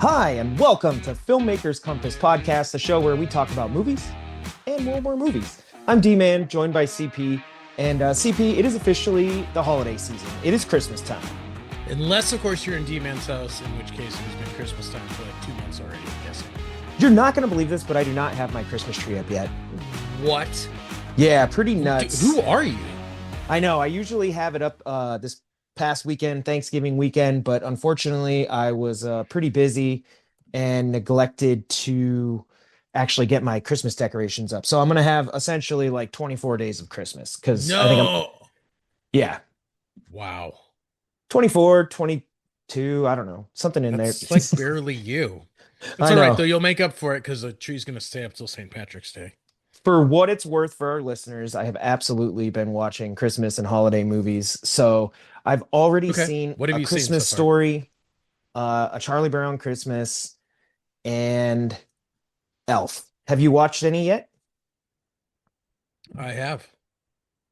Hi, and welcome to Filmmakers Compass Podcast, the show where we talk about movies and more movies. I'm D-Man, joined by CP. And CP, it is officially the holiday season. It is Christmas time. Unless, of course, you're in D-Man's house, in which case it's been Christmas time for like 2 months already, I'm guessing. You're not going to believe this, but I do not have my Christmas tree up yet. What? Yeah, pretty nuts. Who are you? I know. I usually have it up this past weekend, Thanksgiving weekend, but unfortunately I was pretty busy and neglected to actually get my Christmas decorations up. So I'm going to have essentially like 24 days of Christmas because I think yeah. Wow. 24, 22, I don't know, something in That's there. like barely you. It's all right, though. You'll make up for it because the tree's going to stay up till St. Patrick's Day. For what it's worth for our listeners, I have absolutely been watching Christmas and holiday movies. So I've already seen What have A you seen Christmas so far? Story, A Charlie Brown Christmas, and Elf. Have you watched any yet? I have.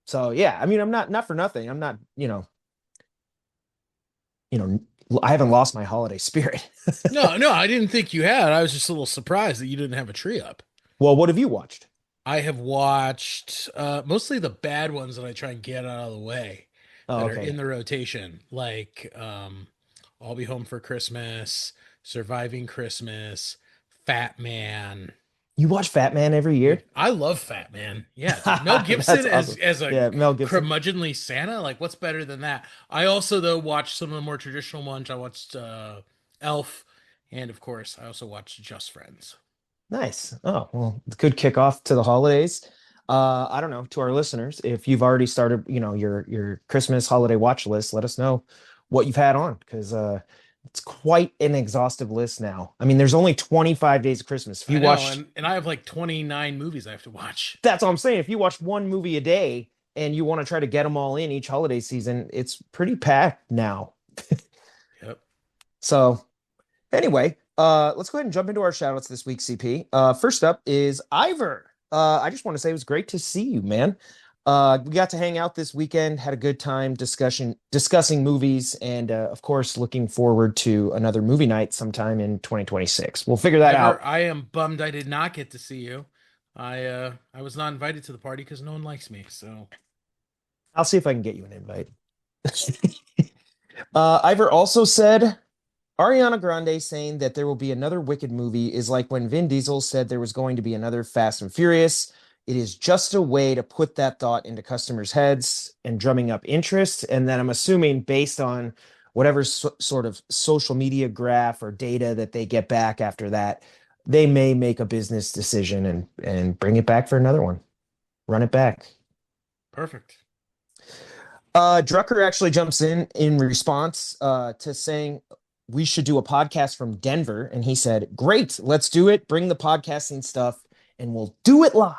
So yeah, I mean, I'm not for nothing. I'm not, I haven't lost my holiday spirit. No, I didn't think you had. I was just a little surprised that you didn't have a tree up. Well, what have you watched? I have watched mostly the bad ones that I try and get out of the way Oh, that are okay. in the rotation, like I'll Be Home for Christmas, Surviving Christmas, Fat Man. You watch Fat Man every year? I love Fat Man. Yeah, Mel That's Gibson awesome. as a Yeah, Mel Gibson. curmudgeonly Santa. Like, what's better than that? I also though watched some of the more traditional ones. I watched Elf, and of course, I also watched Just Friends. Nice. Oh, well, good kickoff to the holidays. I don't know, to our listeners, if you've already started, your Christmas holiday watch list, let us know what you've had on because it's quite an exhaustive list now. I mean, there's only 25 days of Christmas. If you I know, watched, and I have like 29 movies I have to watch. that's what I'm saying. If you watch one movie a day and you want to try to get them all in each holiday season, it's pretty packed now. Yep. So anyway, let's go ahead and jump into our shout outs this week, CP. First up is Iver. I just want to say it was great to see you, man. We got to hang out this weekend, had a good time discussing movies, and of course, looking forward to another movie night sometime in 2026. We'll figure that out. I am bummed I did not get to see you. I was not invited to the party because no one likes me. So I'll see if I can get you an invite. Iver also said Ariana Grande saying that there will be another Wicked movie is like when Vin Diesel said there was going to be another Fast and Furious. It is just a way to put that thought into customers' heads and drumming up interest. And then I'm assuming based on whatever sort of social media graph or data that they get back after that, they may make a business decision and bring it back for another one. Run it back. perfect. Drucker actually jumps in response to saying we should do a podcast from Denver. And he said, great, let's do it. Bring the podcasting stuff and we'll do it live.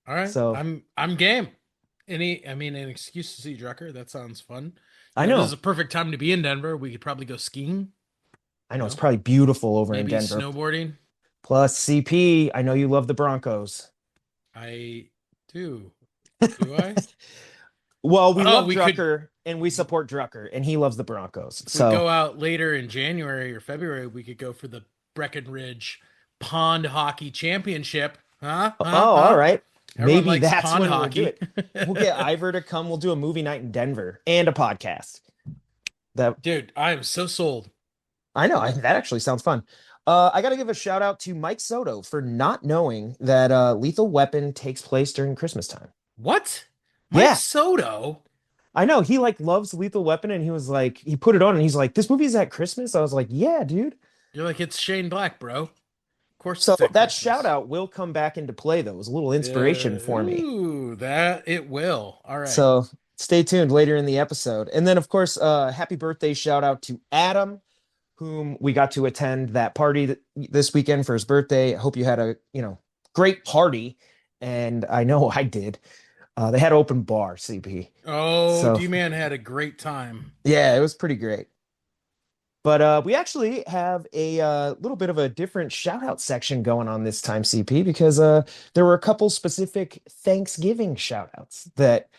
All right. So I'm game. An excuse to see Drucker. That sounds fun. I know. This is a perfect time to be in Denver. We could probably go skiing. I know it's probably beautiful over in Maybe Denver. snowboarding. Plus CP, I know you love the Broncos. I do. Do I? Well, we love Drucker and we support Drucker and he loves the Broncos. If So we go out later in January or February, we could go for the Breckenridge Pond Hockey Championship. all right. Everyone Maybe likes that's pond when hockey. we'll do it. We'll get Iver to come. We'll do a movie night in Denver and a podcast. Dude, I am so sold. I know. That actually sounds fun. I got to give a shout out to Mike Soto for not knowing that Lethal Weapon takes place during Christmas time. What? Yeah. Mike Soto? I know. He like loves Lethal Weapon and he was like, he put it on and he's like, this movie's at Christmas? I was like, yeah, dude. You're like, it's Shane Black, bro. Of course. So it's at that Christmas. shout out will come back into play though. It was a little inspiration for me. Ooh, that it will. All right. So stay tuned later in the episode. And then of course, happy birthday shout out to Adam, whom we got to attend that party this weekend for his birthday. I hope you had a, great party. And I know I did. They had open bar, CP. Oh, So- D-Man had a great time. Yeah, it was pretty great. But we actually have a little bit of a different shout out section going on this time, CP, because there were a couple specific Thanksgiving shout outs that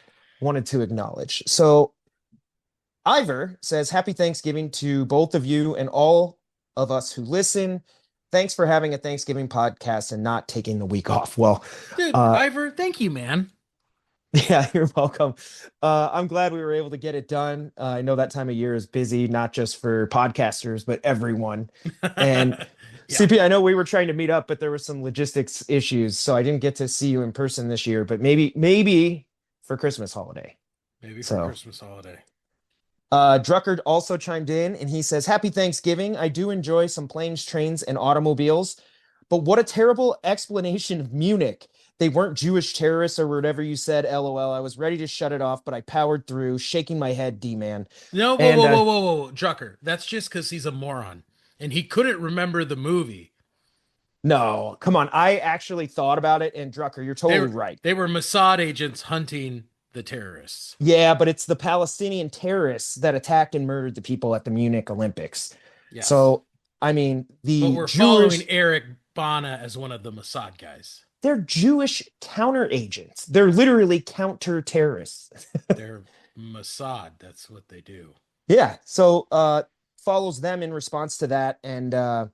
wanted to acknowledge. So Ivor says, Happy Thanksgiving to both of you and all of us who listen. Thanks for having a Thanksgiving podcast and not taking the week off. Well, Dude, uh, Ivor, thank you, man. yeah, you're welcome. I'm glad we were able to get it done. I know that time of year is busy, not just for podcasters, but everyone. And Yeah, CP, I know we were trying to meet up, but there were some logistics issues, so I didn't get to see you in person this year, but maybe for Christmas holiday. maybe for So, Christmas holiday. Druckard also chimed in and he says, Happy Thanksgiving. I do enjoy some planes, trains, and automobiles, but what a terrible explanation of Munich. They weren't Jewish terrorists or whatever you said, LOL. I was ready to shut it off, but I powered through, shaking my head, D man. No, whoa, And whoa, whoa, whoa, whoa, Drucker. That's just because he's a moron and he couldn't remember the movie. no, come on. I actually thought about it, and Drucker, you're They totally were right. they were Mossad agents hunting the terrorists. Yeah, but it's the Palestinian terrorists that attacked and murdered the people at the Munich Olympics. Yes, So, I mean, but the we're Jewish, following Eric Bana as one of the Mossad guys. they're Jewish counter agents. They're literally counter terrorists. They're Mossad. That's what they do. Yeah. So follows them in response to that. And I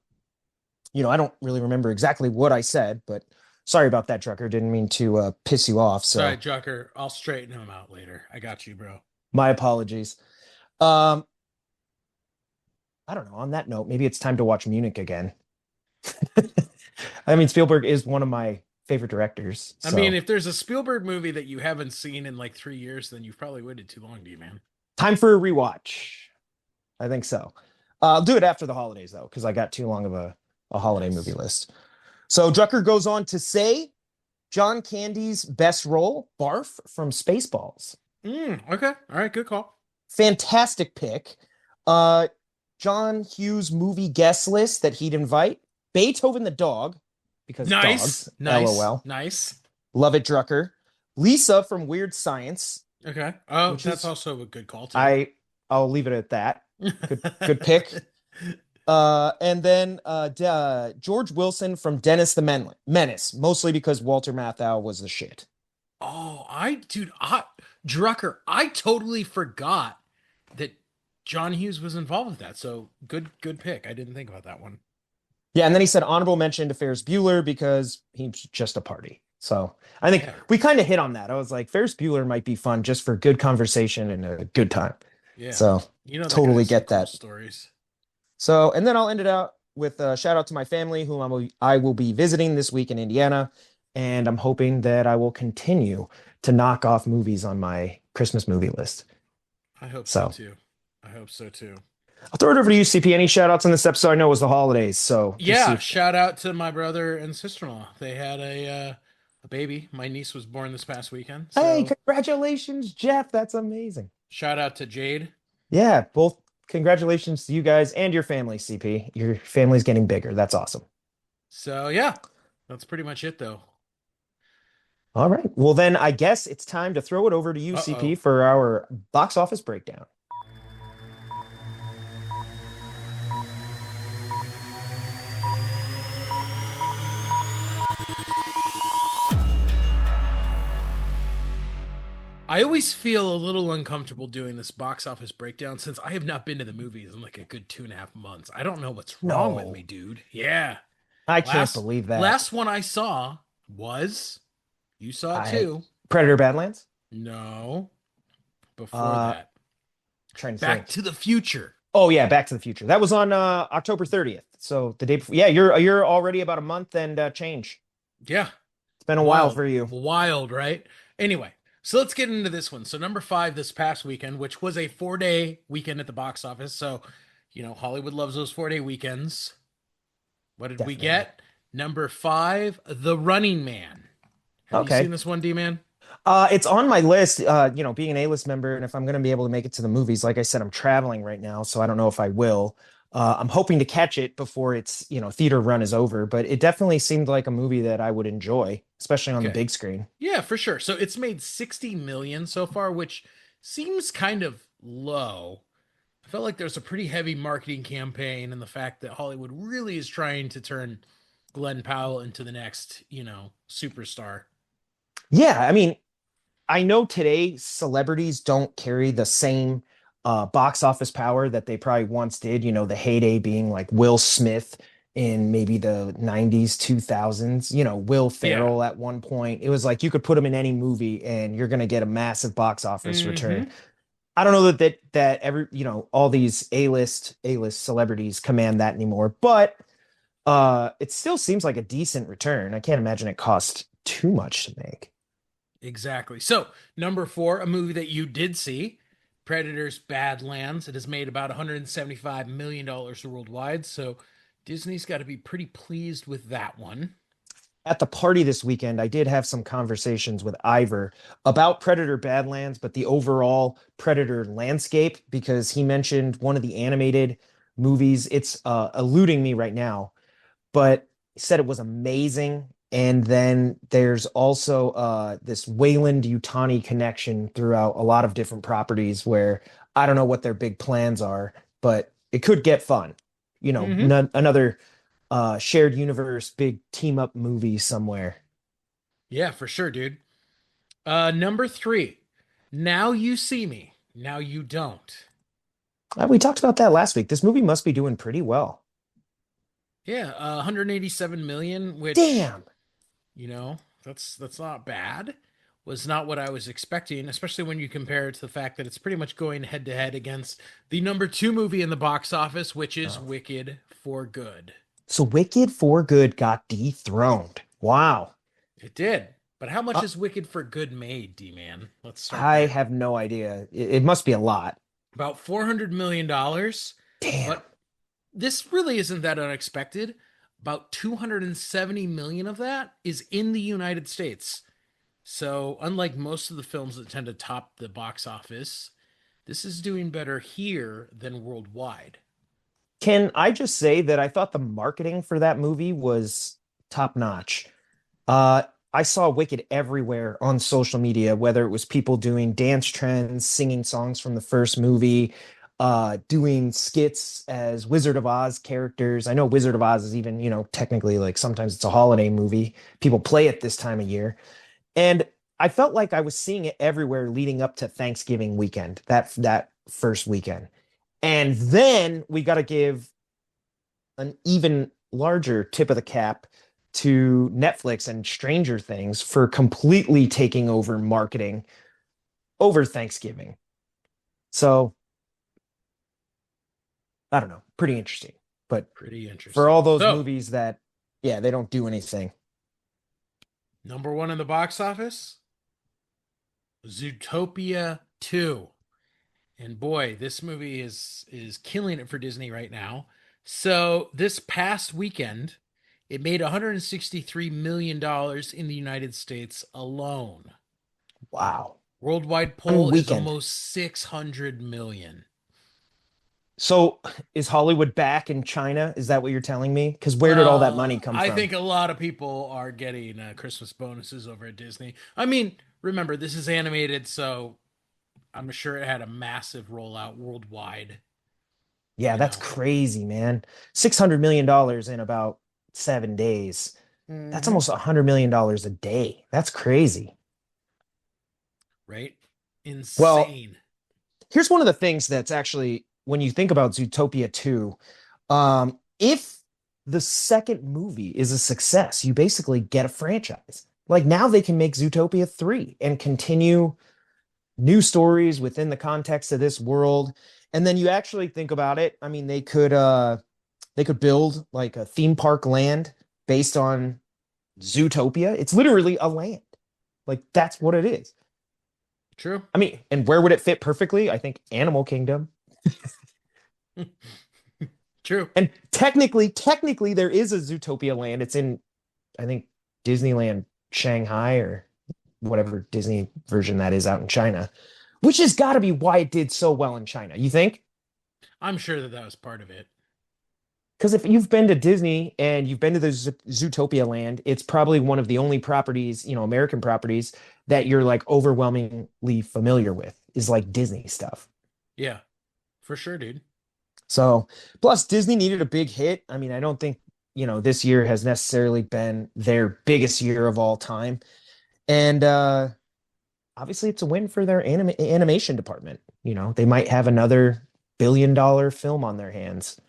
don't really remember exactly what I said, but sorry about that, Trucker. Didn't mean to piss you off. Sorry, So Drucker. I'll straighten him out later. I got you, bro. my apologies. Um, I don't know. On that note, maybe it's time to watch Munich again. I mean, Spielberg is one of my favorite directors. I mean, So if there's a Spielberg movie that you haven't seen in like 3 years, then you've probably waited too long, D man. time for a rewatch. I think so. I'll do it after the holidays though, because I got too long of a holiday movie Nice. list. So Drucker goes on to say John Candy's best role, Barf from Spaceballs. Okay. All right. Good call. Fantastic pick. Uh, John Hughes movie guest list that he'd invite Beethoven the dog, because Nice. dogs, Nice. LOL. Nice. Love it, Drucker. Lisa from Weird Science, Okay. Oh, which that's is also a good call too. I'll leave it at that. Good pick. And then George Wilson from Dennis the Menace, mostly because Walter Matthau was the shit. Oh, Drucker, I totally forgot that John Hughes was involved with that. So good pick. I didn't think about that one. Yeah, and then he said honorable mention to Ferris Bueller because he's just a party. So I think Yeah. we kind of hit on that. I was like, Ferris Bueller might be fun just for good conversation and a good time. Yeah. So You know that guy totally has some get cool that. stories. So, and then I'll end it out with a shout out to my family, whom I will be visiting this week in Indiana. And I'm hoping that I will continue to knock off movies on my Christmas movie list. I hope so So too. I hope so too. I'll throw it over to you, CP. Any shout outs on this episode? I know it was the holidays. So just see Yeah, if, shout out to my brother and sister-in-law. They had a baby. My niece was born this past weekend. hey, So congratulations, Jeff. That's amazing. shout out to Jade. Yeah, both congratulations to you guys and your family, CP. Your family's getting bigger. That's awesome. So yeah, that's pretty much it though. All right. Well, then I guess it's time to throw it over to you, CP, Uh-oh. for our box office breakdown. I always feel a little uncomfortable doing this box office breakdown since I have not been to the movies in like a good 2.5 months. I don't know what's wrong with No, me, dude. Yeah. I can't Last believe that. last one I saw was you saw it I too. Predator Badlands. No, before Uh, that. Trying to Back think. to the Future. Oh yeah, Back to the Future. That was on October 30th. So the day before. Yeah, you're already about a month and change. Yeah. It's been a while Wild. for you. Wild, right? Anyway, so let's get into this one. So number 5 this past weekend, which was a 4-day weekend at the box office. So, Hollywood loves those 4-day weekends. What did we Definitely. get? Number 5, The Running Man. Have you Okay. seen this one, D-Man? It's on my list, being an A-list member, and if I'm going to be able to make it to the movies, like I said, I'm traveling right now, so I don't know if I will. I'm hoping to catch it before its, theater run is over, but it definitely seemed like a movie that I would enjoy, especially on the Okay. big screen. Yeah, for sure. So it's made 60 million so far, which seems kind of low. I felt like there's a pretty heavy marketing campaign and the fact that Hollywood really is trying to turn Glenn Powell into the next, superstar. Yeah, I mean, I know today celebrities don't carry the same box office power that they probably once did, the heyday being like Will Smith in maybe the 90s, 2000s, Will Yeah. Ferrell at one point. It was like you could put him in any movie and you're going to get a massive box office return. Hmm. I don't know that every, all these A-list celebrities command that anymore, but it still seems like a decent return. I can't imagine it cost too much to make. Exactly. So, number four, a movie that you did see, Predator's Badlands. It has made about $175 million worldwide. So, Disney's got to be pretty pleased with that one. At the party this weekend, I did have some conversations with Iver about Predator Badlands, but the overall Predator landscape, because he mentioned one of the animated movies. It's eluding me right now, but he said it was amazing. And then there's also this Wayland Yutani connection throughout a lot of different properties where I don't know what their big plans are, but it could get fun. Hmm. Another shared universe, big team up movie somewhere. Yeah, for sure, dude. Number three, Now You See Me, Now You Don't. We talked about that last week. This movie must be doing pretty well. Yeah, 187 million, which, Damn. that's not bad. Was not what I was expecting, especially when you compare it to the fact that it's pretty much going head to head against the number two movie in the box office, which is Oh. Wicked for Good. So Wicked for Good got dethroned. Wow. It did. But how much Uh, is Wicked for Good made, D man? Let's start I there. have no idea. It must be a lot. About $400 million, Damn. but this really isn't that unexpected. About 270 million of that is in the United States. So, unlike most of the films that tend to top the box office, this is doing better here than worldwide. Can I just say that I thought the marketing for that movie was top notch? Uh, I saw Wicked everywhere on social media, whether it was people doing dance trends, singing songs from the first movie, doing skits as Wizard of Oz characters. I know Wizard of Oz is even, technically like sometimes it's a holiday movie. People play it this time of year. And I felt like I was seeing it everywhere leading up to Thanksgiving weekend, that first weekend. And then we got to give an even larger tip of the cap to Netflix and Stranger Things for completely taking over marketing over Thanksgiving. So I don't know, pretty interesting. But Pretty for interesting. all those So, movies that, yeah, they don't do anything. number one in the box office, Zootopia 2. And boy, this movie is killing it for Disney right now. So, this past weekend, it made $163 million in the United States alone. Wow. Worldwide One poll is weekend. almost 600 million. So is Hollywood back in China? Is that what you're telling me? Because where did all that money come I from? think a lot of people are getting Christmas bonuses over at Disney. I mean, remember, this is animated, so I'm sure it had a massive rollout worldwide, Yeah, you that's know. crazy, man. $600 million in about 7 days. That's Hmm. almost $100 million a day. That's crazy. Right? Well, Insane. here's one of the things that's actually, when you think about Zootopia 2, if the second movie is a success, you basically get a franchise. Like now they can make Zootopia 3 and continue new stories within the context of this world. And then you actually think about it. I mean, they could build like a theme park land based on Zootopia. It's literally a land. Like that's what it is. True. I mean, and where would it fit perfectly? I think Animal Kingdom. True. And technically, there is a Zootopia land. It's in, I think, Disneyland Shanghai or whatever Disney version that is out in China, which has got to be why it did so well in China. You think? I'm sure that that was part of it. Because if you've been to Disney and you've been to the Zootopia land, it's probably one of the only properties, American properties that you're like overwhelmingly familiar with is like Disney stuff. Yeah, for sure, dude. So, plus Disney needed a big hit. I mean, I don't think, this year has necessarily been their biggest year of all time. And obviously it's a win for their animation department. They might have another billion-dollar film on their hands.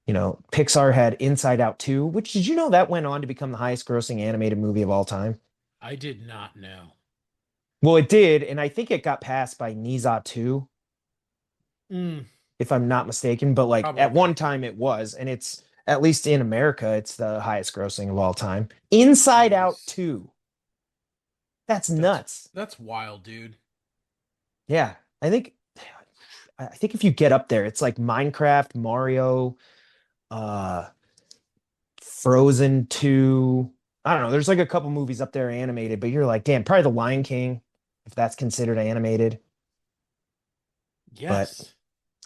Pixar had Inside Out 2, which did you know that went on to become the highest grossing animated movie of all time? I did not know. Well, it did, and I think it got passed by Niza 2, Mm, if I'm not mistaken. But like at probably. one time it was, and it's at least in America, it's the highest grossing of all time. Inside Out Jeez. 2. That's That's nuts. that's wild, dude. Yeah. I think if you get up there, it's like Minecraft, Mario, uh Frozen 2. I don't know. There's like a couple movies up there animated, but you're like, damn, probably The Lion King, if that's considered animated. But Yes.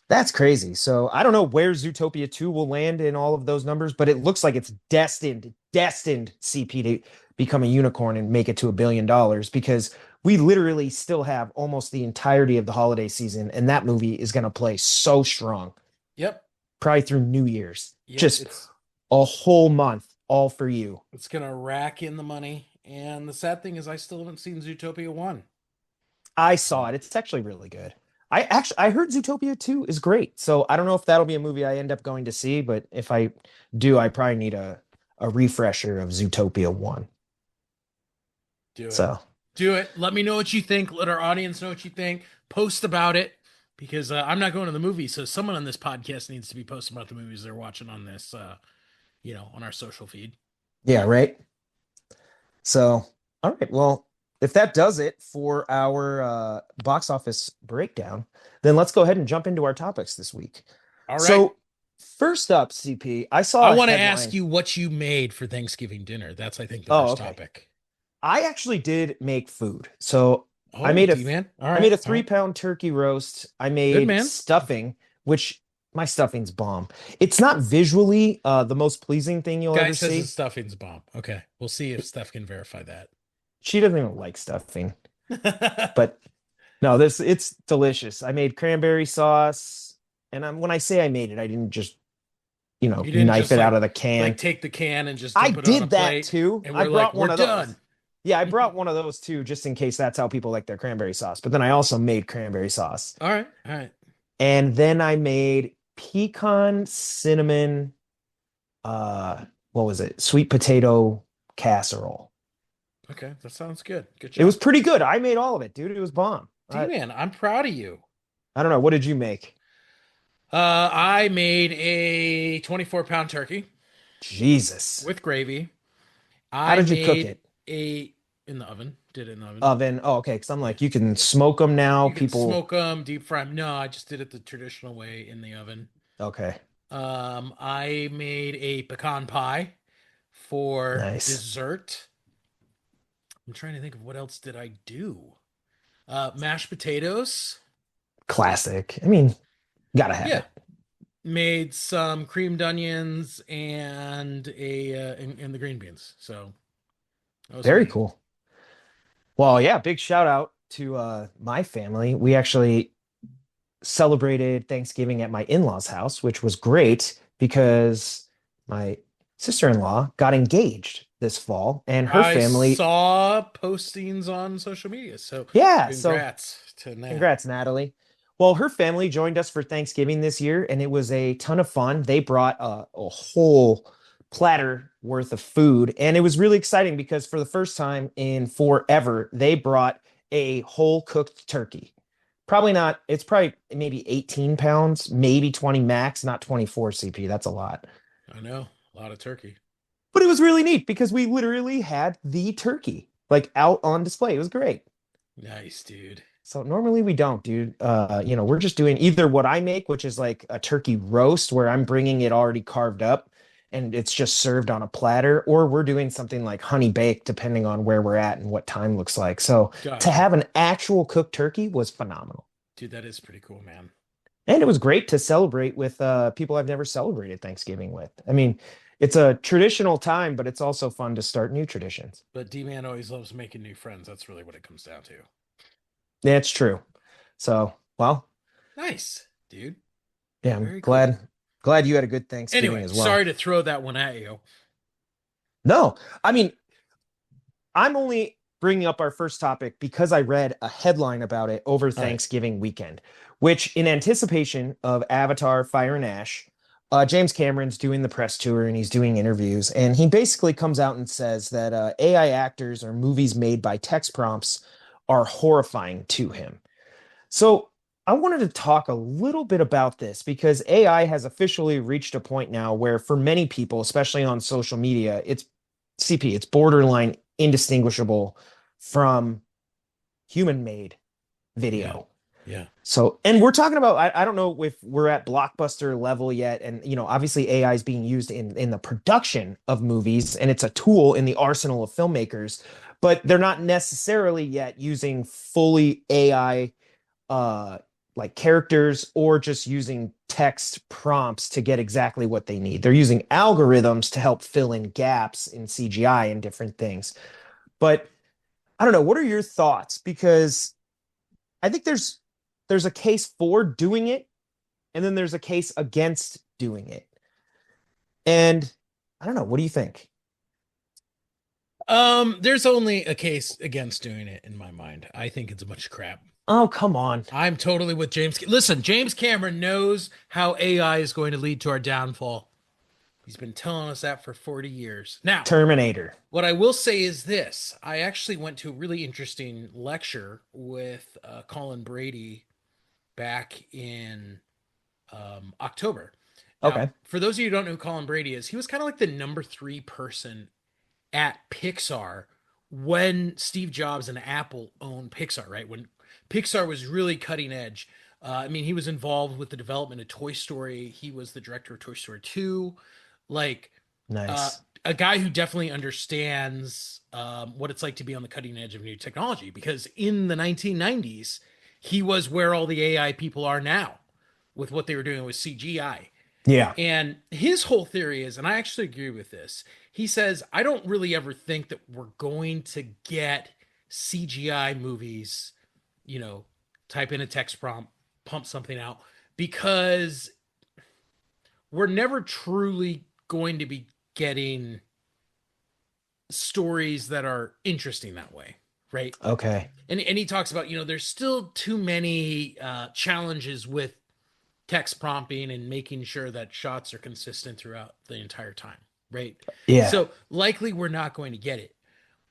that's crazy. So I don't know where Zootopia 2 will land in all of those numbers, but it looks like it's destined CP to become a unicorn and make it to $1 billion because we literally still have almost the entirety of the holiday season, and that movie is going to play so strong, Yep. probably through New Year's. Yep. Just a whole month, all for you. It's gonna rack in the money. And the sad thing is I still haven't seen Zootopia 1. I So saw it. It's actually really good. I heard Zootopia 2 is great. So I don't know if that'll be a movie I end up going to see, but if I do, I probably need a refresher of Zootopia 1. do it. So Do it. Let me know what you think. Let our audience know what you think. Post about it because I'm not going to the movie. So someone on this podcast needs to be posting about the movies they're watching on this, on our social feed. yeah, right. So all right, well, if that does it for our box office breakdown, then let's go ahead and jump into our topics this week. All right. So first up, CP, I I saw a want to ask headline. you what you made for Thanksgiving dinner. That's, I think, the Oh, first okay. topic. I actually did make food. So I Oh, made a D man. All I made right. a All right. 3 pound turkey roast. I Good made man. stuffing, which my stuffing's bomb. It's not visually the most pleasing thing you'll Guy ever says his see. stuffing's bomb. Okay. We'll see if Steph can verify that. She doesn't even like stuffing, but no, this it's delicious. I made cranberry sauce, and when I say I made it, I didn't just You didn't knife just it out of the can. take the can and just I dump it on a did that plate too. and I we're like, brought we're one of done. those. Yeah, I brought one of those too, just in case that's how people like their cranberry sauce. But then I also made cranberry sauce. All right. All right. And then I made pecan cinnamon, uh, what was it? Sweet potato casserole. Okay. That sounds good. Good It was job. pretty good. I made all of it, dude. It was bomb. D I, man, I'm proud of you. I don't know. What did you make? I made a 24-pound turkey Jesus. with gravy. How I did you cook made it? a in the oven. Did it in the oven. Oven. Oh, okay. Because I'm Yeah. like, you can smoke them now. You can People. smoke them, deep fry them. No, I just did it the traditional way in the oven. Okay. I made a pecan pie for Nice. dessert. I'm trying to think of what else did I do. Mashed potatoes. Classic. I mean, gotta have Yeah, it. made some creamed onions and and the green beans. So that was Very me. cool. Well, yeah, big shout out to my family. We actually celebrated Thanksgiving at my in-laws' house, which was great because my sister-in-law got engaged this fall and her I family, saw postings on social media. So yeah, so congrats to Nat. congrats, Natalie. Well, her family joined us for Thanksgiving this year and it was a ton of fun. They brought a whole platter worth of food and it was really exciting because for the first time in forever, they brought a whole cooked turkey. Probably not. It's probably maybe 18 pounds, maybe 20 max, not 24 CP. That's a lot. I know, a lot of turkey. But it was really neat because we literally had the turkey like out on display. It was great. Nice, dude. So normally we don't, dude. We're just doing either what I make, which is like a turkey roast where I'm bringing it already carved up and it's just served on a platter, or we're doing something like honey baked, depending on where we're at and what time looks like. So to Gotcha. have an actual cooked turkey was phenomenal. Dude, that is pretty cool, man. And it was great to celebrate with people I've never celebrated Thanksgiving with. I mean, it's a traditional time, but it's also fun to start new traditions. But D Man always loves making new friends. That's really what it comes down to. That's true. So, well, Nice, dude. yeah, I'm Very cool. glad you had a good Thanksgiving Anyway, as sorry well. to throw that one at you. No, I mean, I'm only bringing up our first topic because I read a headline about it over All right. Thanksgiving weekend, which, in anticipation of Avatar Fire and Ash, James Cameron's doing the press tour and he's doing interviews. And he basically comes out and says that AI actors or movies made by text prompts are horrifying to him. So I wanted to talk a little bit about this because AI has officially reached a point now where, for many people, especially on social media, it's borderline indistinguishable from human made Yeah. video. Yeah. So, and we're talking about, I don't know if we're at blockbuster level yet. And, obviously AI is being used in the production of movies and it's a tool in the arsenal of filmmakers, but they're not necessarily yet using fully AI uh like characters or just using text prompts to get exactly what they need. They're using algorithms to help fill in gaps in CGI and different things. But I don't know, what are your thoughts? Because I think there's a case for doing it and then there's a case against doing it. And I don't know, what do you think? There's only a case against doing it in my mind. I think it's a bunch of crap. Oh, come on. I'm totally with James. Listen, James Cameron knows how AI is going to lead to our downfall. He's been telling us that for 40 years. Now, Terminator. what I will say is this. I actually went to a really interesting lecture with Colin Brady back in October. Now, Okay. for those of you who don't know who Colin Brady is, he was kind of like the number three person at Pixar when Steve Jobs and Apple owned Pixar, right? When Pixar was really cutting edge. I mean, he was involved with the development of Toy Story. He was the director of Toy Story 2. Like, uh, Nice. a guy who definitely understands what it's like to be on the cutting edge of new technology because in the 1990s, he was where all the AI people are now with what they were doing with CGI. Yeah. And his whole theory is, and I actually agree with this, he says, I don't really ever think that we're going to get CGI movies, you know, type in a text prompt, pump something out, because we're never truly going to be getting stories that are interesting that way, right? Okay. And he talks about, there's still too many challenges with text prompting and making sure that shots are consistent throughout the entire time, right? Yeah. So likely we're not going to get it.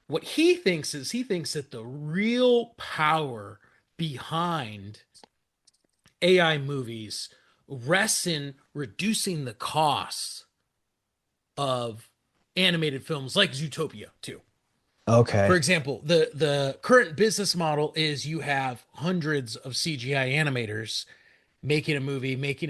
What he thinks is he thinks that the real power behind AI movies rests in reducing the costs of animated films like Zootopia too. For Okay. example, the current business model is you have hundreds of CGI animators making a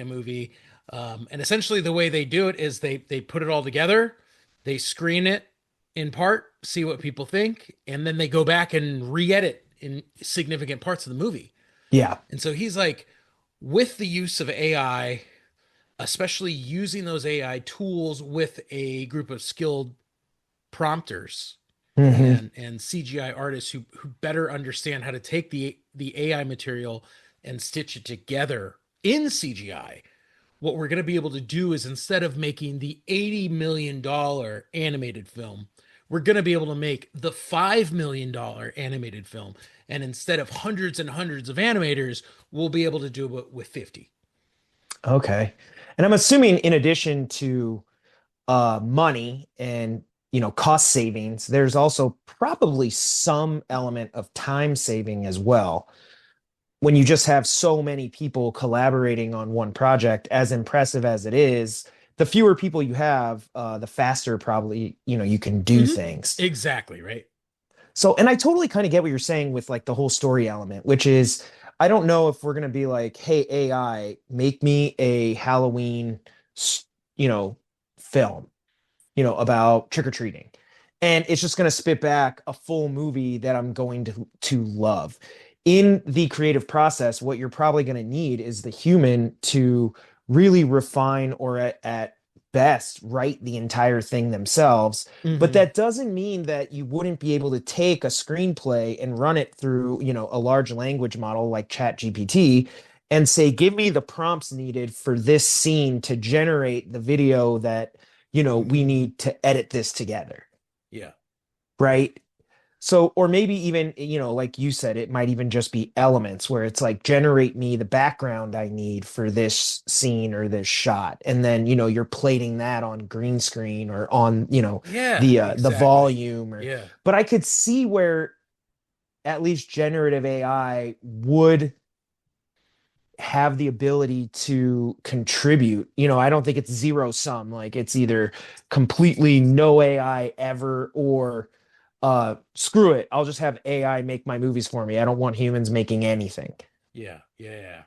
movie. And essentially, the way they do it is they put it all together, they screen it in part, see what people think, and then they go back and re-edit in significant parts of the movie. Yeah. And so he's like, with the use of AI, especially using those AI tools with a group of skilled prompters Hmm. and CGI artists who better understand how to take the AI material and stitch it together in CGI. What we're going to be able to do is instead of making the $80 million animated film, we're going to be able to make the $5 million animated film. And instead of hundreds and hundreds of animators, we'll be able to do it with 50. Okay. And I'm assuming in addition to money and cost savings, there's also probably some element of time saving as well. When you just have so many people collaborating on one project, as impressive as it is, the fewer people you have, the faster probably you can do Mm-hmm. things. Exactly, right? So, and I totally kind of get what you're saying with like the whole story element, which is I don't know if we're gonna be like, hey, AI, make me a Halloween, you know, film, about trick or treating. And it's just going to spit back a full movie that I'm going to love. In the creative process, what you're probably going to need is the human to really refine or at best write the entire thing themselves. But Mm-hmm. that doesn't mean that you wouldn't be able to take a screenplay and run it through, a large language model like ChatGPT and say, give me the prompts needed for this scene to generate the video that we Mm-hmm. need to edit this together, Yeah. right? So, or maybe even, like you said, it might even just be elements where it's like generate me the background I need for this scene or this shot. And then, you're plating that on green screen or on, Yeah, the exactly. volume or, Yeah. but I could see where at least generative AI would have the ability to contribute. I don't think it's zero sum. Like it's either completely no AI ever or screw it. I'll just have AI make my movies for me. I don't want humans making anything. Yeah. Yeah. Yeah.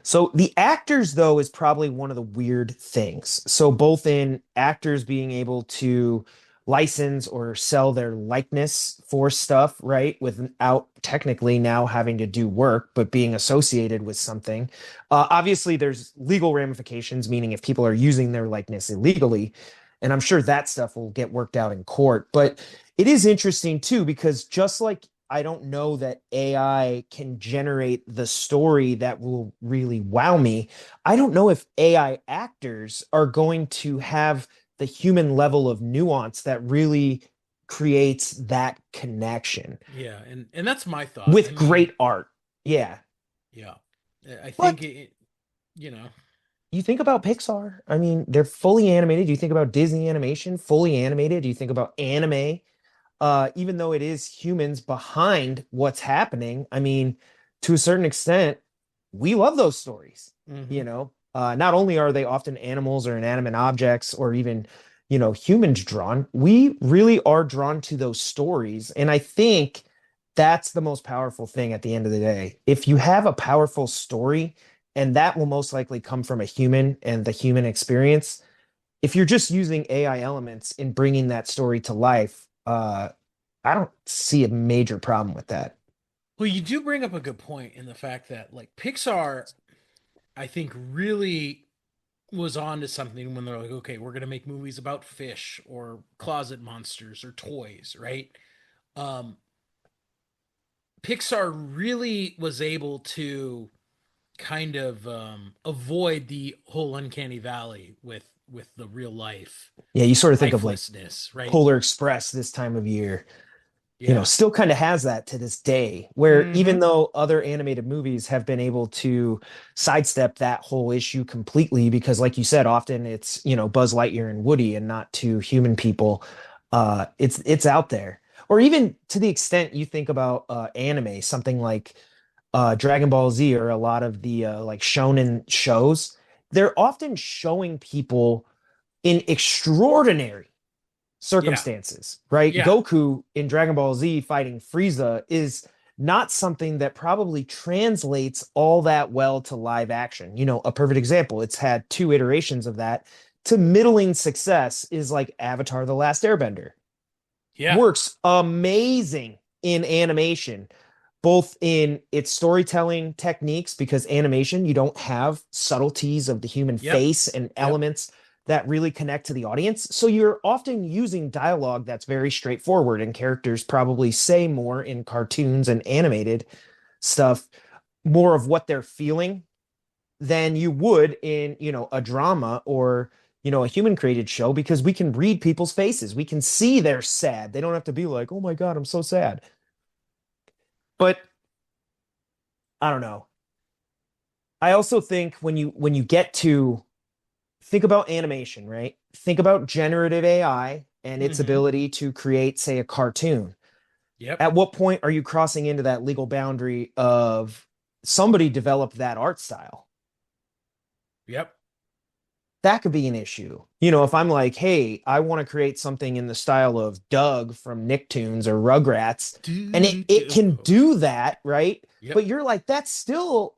So the actors, though, is probably one of the weird things. So both in actors being able to license or sell their likeness for stuff, right, without technically now having to do work, but being associated with something. Obviously, there's legal ramifications, meaning if people are using their likeness illegally, and I'm sure that stuff will get worked out in court. But it is interesting too, because just like I don't know that AI can generate the story that will really wow me. I don't know if AI actors are going to have the human level of nuance that really creates that connection Yeah. And that's my thought. I with mean, great art. Yeah. yeah. I think But it, you know, you think about Pixar, I mean, they're fully animated. You think about Disney animation, fully animated. You think about anime, even though it is humans behind what's happening, I mean, to a certain extent, we love those stories. hmm Not only are they often animals or inanimate objects or even, humans drawn, we really are drawn to those stories. And I think that's the most powerful thing at the end of the day. If you have a powerful story, and that will most likely come from a human and the human experience, if you're just using AI elements in bringing that story to life, I don't see a major problem with that. well, you do bring up a good point in the fact that like Pixar, I think really was on to something when they're like, okay, we're gonna make movies about fish or closet monsters or toys, right? Um, Pixar really was able to kind of avoid the whole uncanny valley with the real life Yeah, you sort of think of like lifelessness, right? Polar Express this time of year, Yeah. still kind of has that to this day, where even hmm though other animated movies have been able to sidestep that whole issue completely, because like you said, often it's, Buzz Lightyear and Woody and not to human people, it's out there. Or even to the extent you think about anime, something like Dragon Ball Z or a lot of the like shonen shows, they're often showing people in extraordinary Yeah. circumstances, right? Yeah. Goku in Dragon Ball Z fighting Frieza is not something that probably translates all that well to live action. A perfect example, it's had two iterations of that to middling success is like Avatar The Last Airbender. Yeah. Works amazing in animation, both in its storytelling techniques, because animation, you don't have subtleties of the human Yep. face and Yep. elements that really connect to the audience. So you're often using dialogue that's very straightforward, and characters probably say more in cartoons and animated stuff, more of what they're feeling than you would in, a drama or, a human created show, because we can read people's faces. We can see they're sad. They don't have to be like, "Oh my God, I'm so sad." But I don't know. I also think when you get to think about animation, right? Think about generative AI and its hmm ability to create, say, a cartoon. Yep. At what point are you crossing into that legal boundary of somebody developed that art style? Yep. That could be an issue. If I'm like, hey, I want to create something in the style of Doug from Nicktoons or Rugrats, and Do, it, do, it can do. do that, right? Yep. But you're like, that's still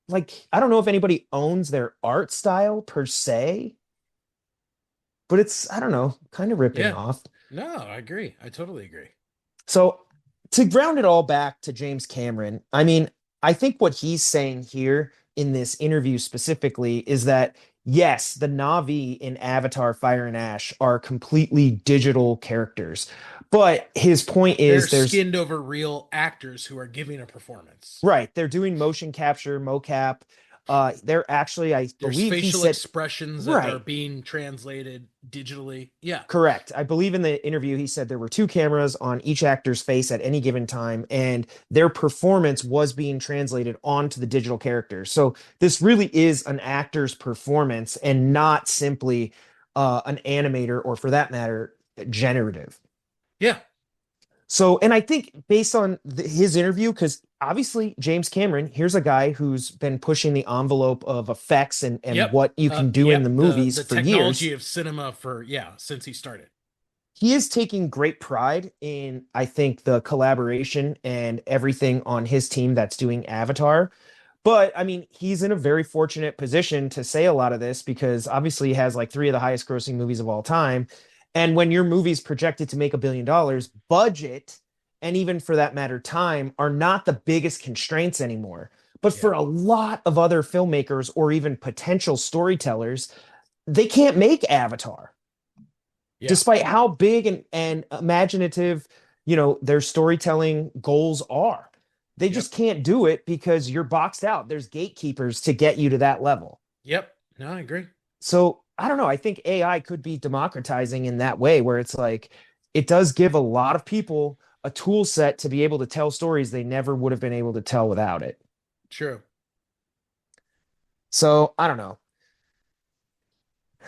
like, I don't know if anybody owns their art style per se, but it's, I don't know, kind of ripping Yeah. off. No, I agree. I totally agree. So to ground it all back to James Cameron, I mean, I think what he's saying here in this interview specifically is that yes, the Na'vi in Avatar Fire and Ash are completely digital characters. But his point They're is skinned over real actors who are giving a performance. right, they're doing motion capture, mocap. They're actually, I There's believe he facial said, expressions that are right. being translated digitally. Yeah. Correct. I believe in the interview he said there were two cameras on each actor's face at any given time, and their performance was being translated onto the digital characters. So this really is an actor's performance and not simply an animator or, for that matter, generative. Yeah. So, and I think based on his interview, because obviously James Cameron, here's a guy who's been pushing the envelope of effects and Yep. what you can do in the Yep. The movies the for technology years. of cinema for yeah, since he started. He is taking great pride in, I think, the collaboration and everything on his team that's doing Avatar. But I mean, he's in a very fortunate position to say a lot of this because obviously he has like three of the highest grossing movies of all time. And when your movie's projected to make $1 billion, budget and even for that matter, time are not the biggest constraints anymore. But Yeah. for a lot of other filmmakers or even potential storytellers, they can't make Avatar Yeah. despite how big and imaginative, their storytelling goals are. They Yep. just can't do it because you're boxed out. There's gatekeepers to get you to that level. Yep. No, I agree. So I don't know. I think AI could be democratizing in that way, where it's like it does give a lot of people a tool set to be able to tell stories they never would have been able to tell without it. True. So I don't know.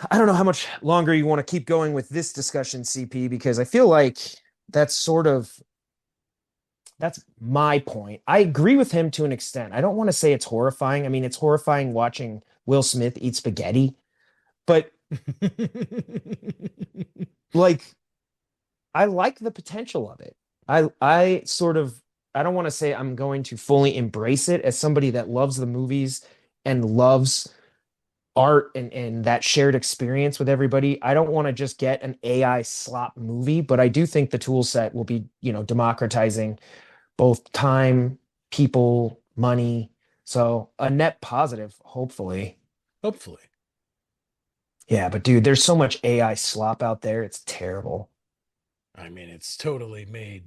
I don't know how much longer you want to keep going with this discussion, CP, because I feel like that's sort of that's my point. I agree with him to an extent. I don't want to say it's horrifying. I mean, it's horrifying watching Will Smith eat spaghetti, but like I like the potential of it. I sort of I don't want to say I'm going to fully embrace it as somebody that loves the movies and loves art and that shared experience with everybody. I don't want to just get an AI slop movie, but I do think the tool set will be, democratizing both time, people, money. So a net positive, hopefully. Hopefully. Yeah, but dude, there's so much AI slop out there. It's terrible. I mean, it's totally made,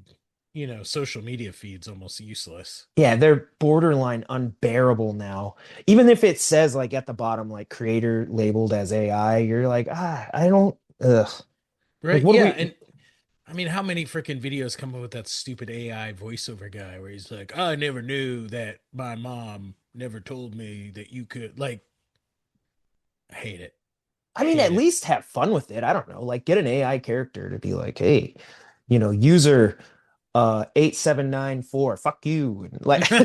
social media feeds almost useless. Yeah, they're borderline unbearable now. Even if it says like at the bottom, like creator labeled as AI, you're like, I don't, ugh. Like, Right? what do Yeah, we, and I mean, how many freaking videos come up with that stupid AI voiceover guy where he's like, "I never knew that my mom never told me that you could." Like, I hate it. I mean, at Hate it. least have fun with it. I don't know, like get an AI character to be like, hey, user 8794, fuck you. And like you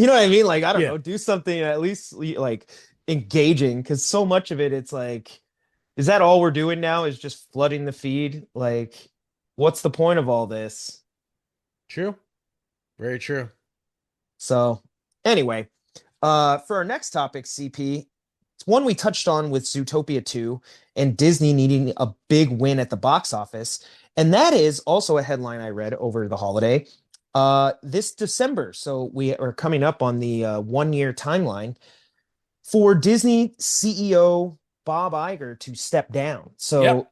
know what I mean? Like, I don't Yeah, know, do something at least like engaging because so much of it, it's like, is that all we're doing now is just flooding the feed? Like, what's the point of all this? true. Very true. So anyway, for our next topic, CP, it's one we touched on with Zootopia 2 and Disney needing a big win at the box office. And that is also a headline I read over the holiday. This December, so we are coming up on the 1 year timeline for Disney CEO Bob Iger to step down. Yep. So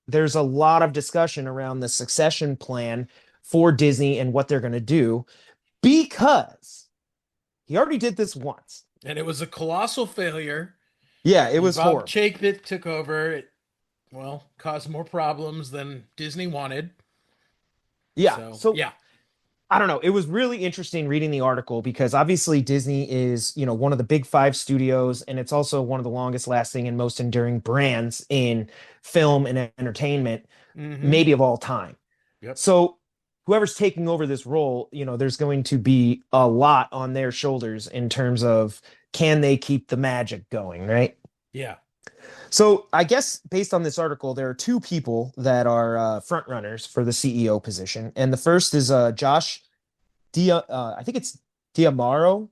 there's a lot of discussion around the succession plan for Disney and what they're going to do because he already did this once. And it was a colossal failure. Yeah, it And was Bob horrible. Chapek took over. It, well, caused more problems than Disney wanted. Yeah. So, So yeah. I don't know. It was really interesting reading the article because obviously Disney is, one of the big five studios, and it's also one of the longest lasting and most enduring brands in film and entertainment, Mm-hmm. maybe of all time. Yep. So whoever's taking over this role, there's going to be a lot on their shoulders in terms of can they keep the magic going, right? Yeah. So I guess based on this article, there are two people that are front runners for the CEO position, and the first is Josh I think it's Diamaro,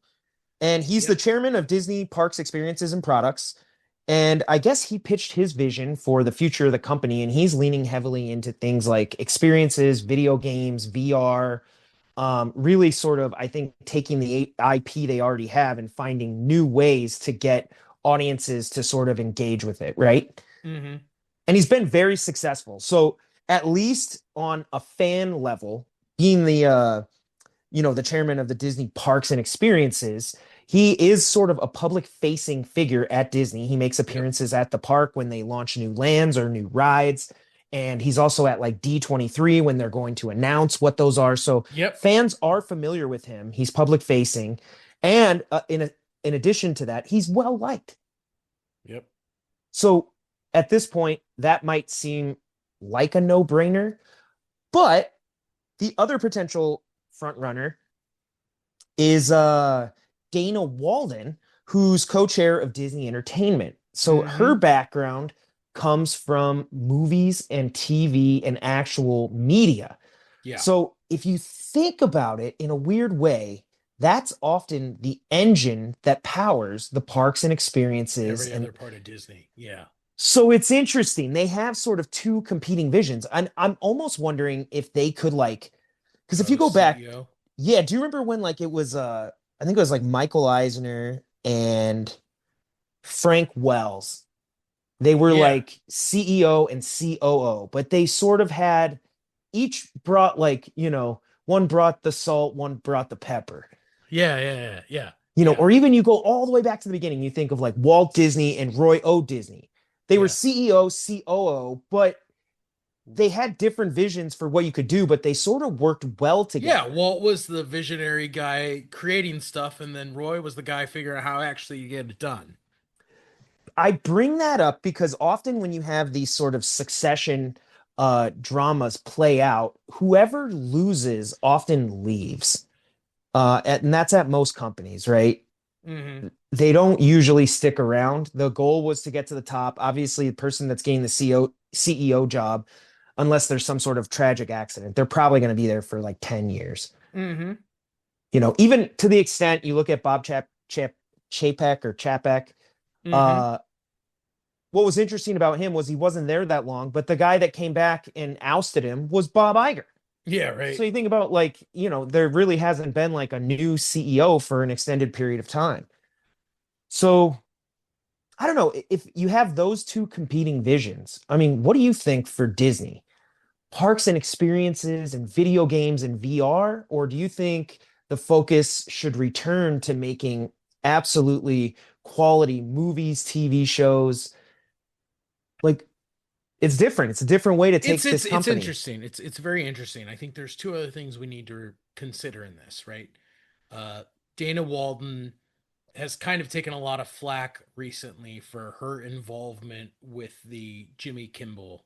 and he's the Yep. chairman of Disney Parks Experiences and Products. And I guess he pitched his vision for the future of the company, and he's leaning heavily into things like experiences, video games, VR, really sort of, I think, taking the IP they already have and finding new ways to get audiences to sort of engage with it, right? Mm-hmm. And he's been very successful. So at least on a fan level, being the chairman of the Disney Parks and Experiences, He is sort of a public facing figure at Disney. He makes Yep. appearances at the park when they launch new lands or new rides. And he's also at like D23 when they're going to announce what those are. So Yep. fans are familiar with him. He's public facing. And in addition to that, he's well liked. Yep. So at this point, that might seem like a no brainer. But the other potential front runner is Dana Walden, who's co-chair of Disney Entertainment. So her Mm-hmm. background comes from movies and TV and actual media. Yeah. So if you think about it in a weird way, that's often the engine that powers the parks and experiences. Every And other part of Disney. Yeah. so it's interesting. They have sort of two competing visions. I'm almost wondering if they could like, because if Go you to go back, CEO. yeah, do you remember when like it was I think it was like Michael Eisner and Frank Wells. They were Yeah. like CEO and COO, but they sort of had each brought like, one brought the salt, one brought the pepper. Yeah. Yeah. Yeah. Yeah. Yeah. Or even you go all the way back to the beginning, you think of like Walt Disney and Roy O. Disney. They were Yeah. CEO, COO, but they had different visions for what you could do, but they sort of worked well Yeah. together. Walt was the visionary guy creating stuff, and then Roy was the guy figuring out how actually you get it done. I bring that up because often when you have these sort of succession dramas play out, whoever loses often leaves. And that's at most companies, right? Mm-hmm. They don't usually stick around. The goal was to get to the top. Obviously, the person that's getting the CEO job, unless there's some sort of tragic accident, they're probably going to be there for like 10 years. Mm-hmm. Even to the extent you look at Chapek or Chapek, Mm-hmm. uh, what was interesting about him was he wasn't there that long, but the guy that came back and ousted him was Bob Iger. Yeah. So Right. you think about like, there really hasn't been like a new CEO for an extended period of time. So I don't know if you have those two competing visions. I mean, what do you think for Disney? Parks and experiences and video games and VR? Or do you think the focus should return to making absolutely quality movies, TV shows? Like, it's different. It's a different way to It's take it's this it's company. interesting. It's very interesting. I think there's two other things we need to consider in this, right? Uh, Dana Walden has kind of taken a lot of flack recently for her involvement with the Jimmy Kimball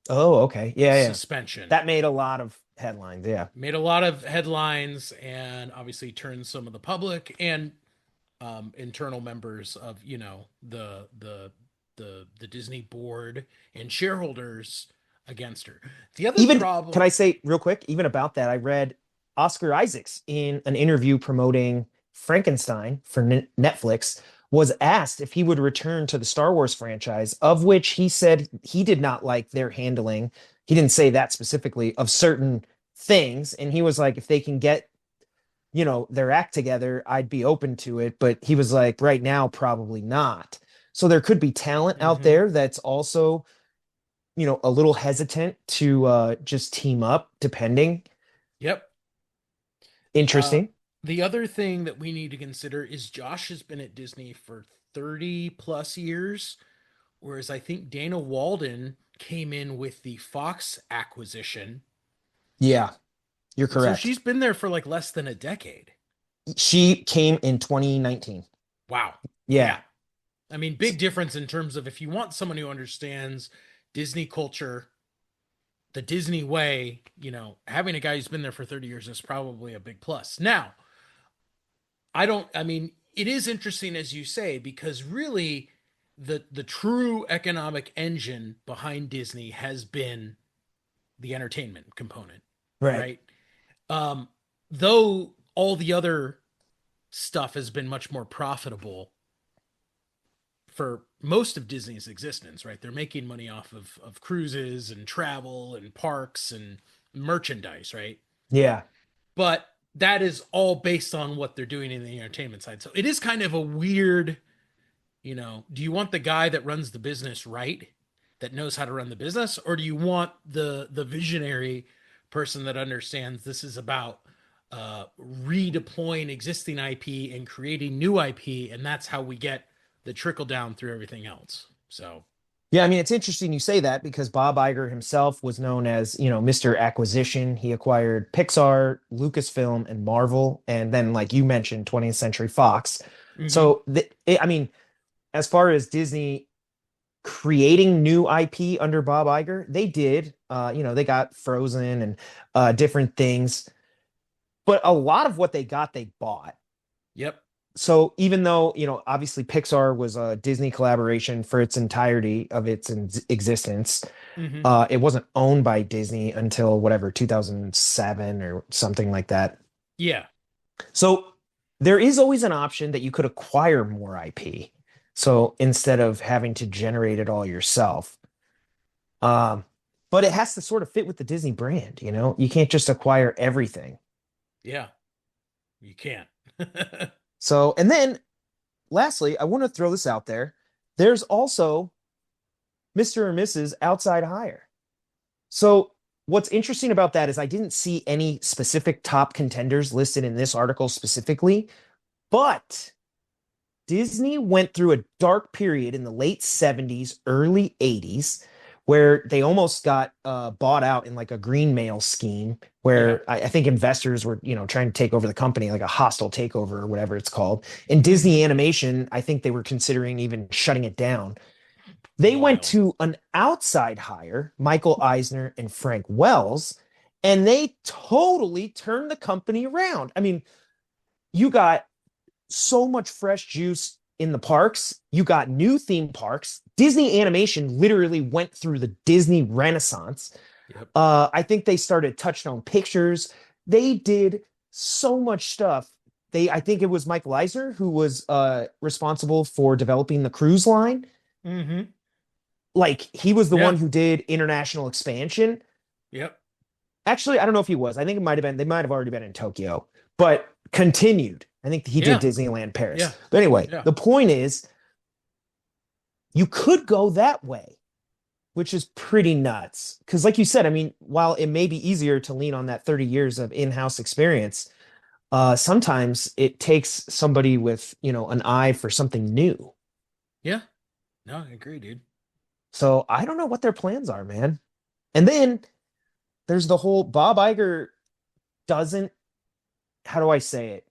Oh, okay. Yeah, yeah. suspension. That made a lot of headlines. Yeah. Made a lot of headlines and obviously turned some of the public and internal members of the Disney board and shareholders against her. The other Even, can problem, I say real quick, even about that, I read Oscar Isaacs in an interview promoting Frankenstein for Netflix was asked if he would return to the Star Wars franchise, of which he said he did not like their handling. He didn't say that specifically of certain things. And he was like, if they can get, their act together, I'd be open to it. But he was like, right now, probably not. So there could be talent out mm-hmm, there that's also a little hesitant to just team up, depending. yep. Uh, Interesting. the other thing that we need to consider is Josh has been at Disney for 30 plus years, whereas I think Dana Walden came in with the Fox acquisition. Yeah, you're And so correct. she's been there for like less than a decade. She came in 2019. Wow. Yeah. Yeah. I mean, big difference in terms of if you want someone who understands Disney culture, the Disney way, having a guy who's been there for 30 years is probably a big plus. Now, I mean, it is interesting as you say, because really the true economic engine behind Disney has been the entertainment component, Right. right? Um, though all the other stuff has been much more profitable for most of Disney's existence, right? They're making money off of cruises and travel and parks and merchandise, right? Yeah. But that is all based on what they're doing in the entertainment side. So it is kind of a weird, do you want the guy that runs the business right, that knows how to run the business, or do you want the visionary person that understands this is about redeploying existing IP and creating new IP, and that's how we get the trickle down through everything else. So, Yeah, I mean, it's interesting you say that because Bob Iger himself was known as, Mr. Acquisition. He acquired Pixar, Lucasfilm, and Marvel, and then, like you mentioned, 20th Century Fox. mhm. So, I mean, as far as Disney creating new IP under Bob Iger, they did. They got Frozen and different things, but a lot of what they got, they bought. Yep. So even though, obviously Pixar was a Disney collaboration for its entirety of its existence, Hmm. it wasn't owned by Disney until whatever 2007 or something like that. Yeah. So there is always an option that you could acquire more IP. So instead of having to generate it all yourself, um, but it has to sort of fit with the Disney brand, You can't just acquire everything. Yeah. You can't. So, and then lastly, I want to throw this out there. There's also Mr. or Mrs. Outside Hire. So, what's interesting about that is I didn't see any specific top contenders listed in this article specifically, but Disney went through a dark period in the late 70s, early 80s, where they almost got bought out in like a green mail scheme Yeah. where I think investors were, trying to take over the company, like a hostile takeover or whatever it's called. In Hmm. Disney Animation, I think they were considering even shutting it down. They went Wild. to an outside hire, Michael Eisner and Frank Wells, and they totally turned the company around. I mean, you got so much fresh juice in the parks. You got new theme parks. Disney Animation literally went through the Disney Renaissance. Yep. I think they started Touchstone Pictures. They did so much stuff. I think it was Michael Eisner who was responsible for developing the cruise line. Hmm. Like he was the one Yeah. who did international expansion. Yep. Actually, I don't know if he was. I think it might have been. They might have already been in Tokyo, but continued. I think he did Yeah. Disneyland Paris. Yeah. But anyway, Yeah. the point is, you could go that way, which is pretty nuts. Because, like you said, I mean, while it may be easier to lean on that 30 years of in-house experience, sometimes it takes somebody with an eye for something new. Yeah. No, I agree, dude. So I don't know what their plans are, man. And then there's the whole Bob Iger doesn't, how do I say it?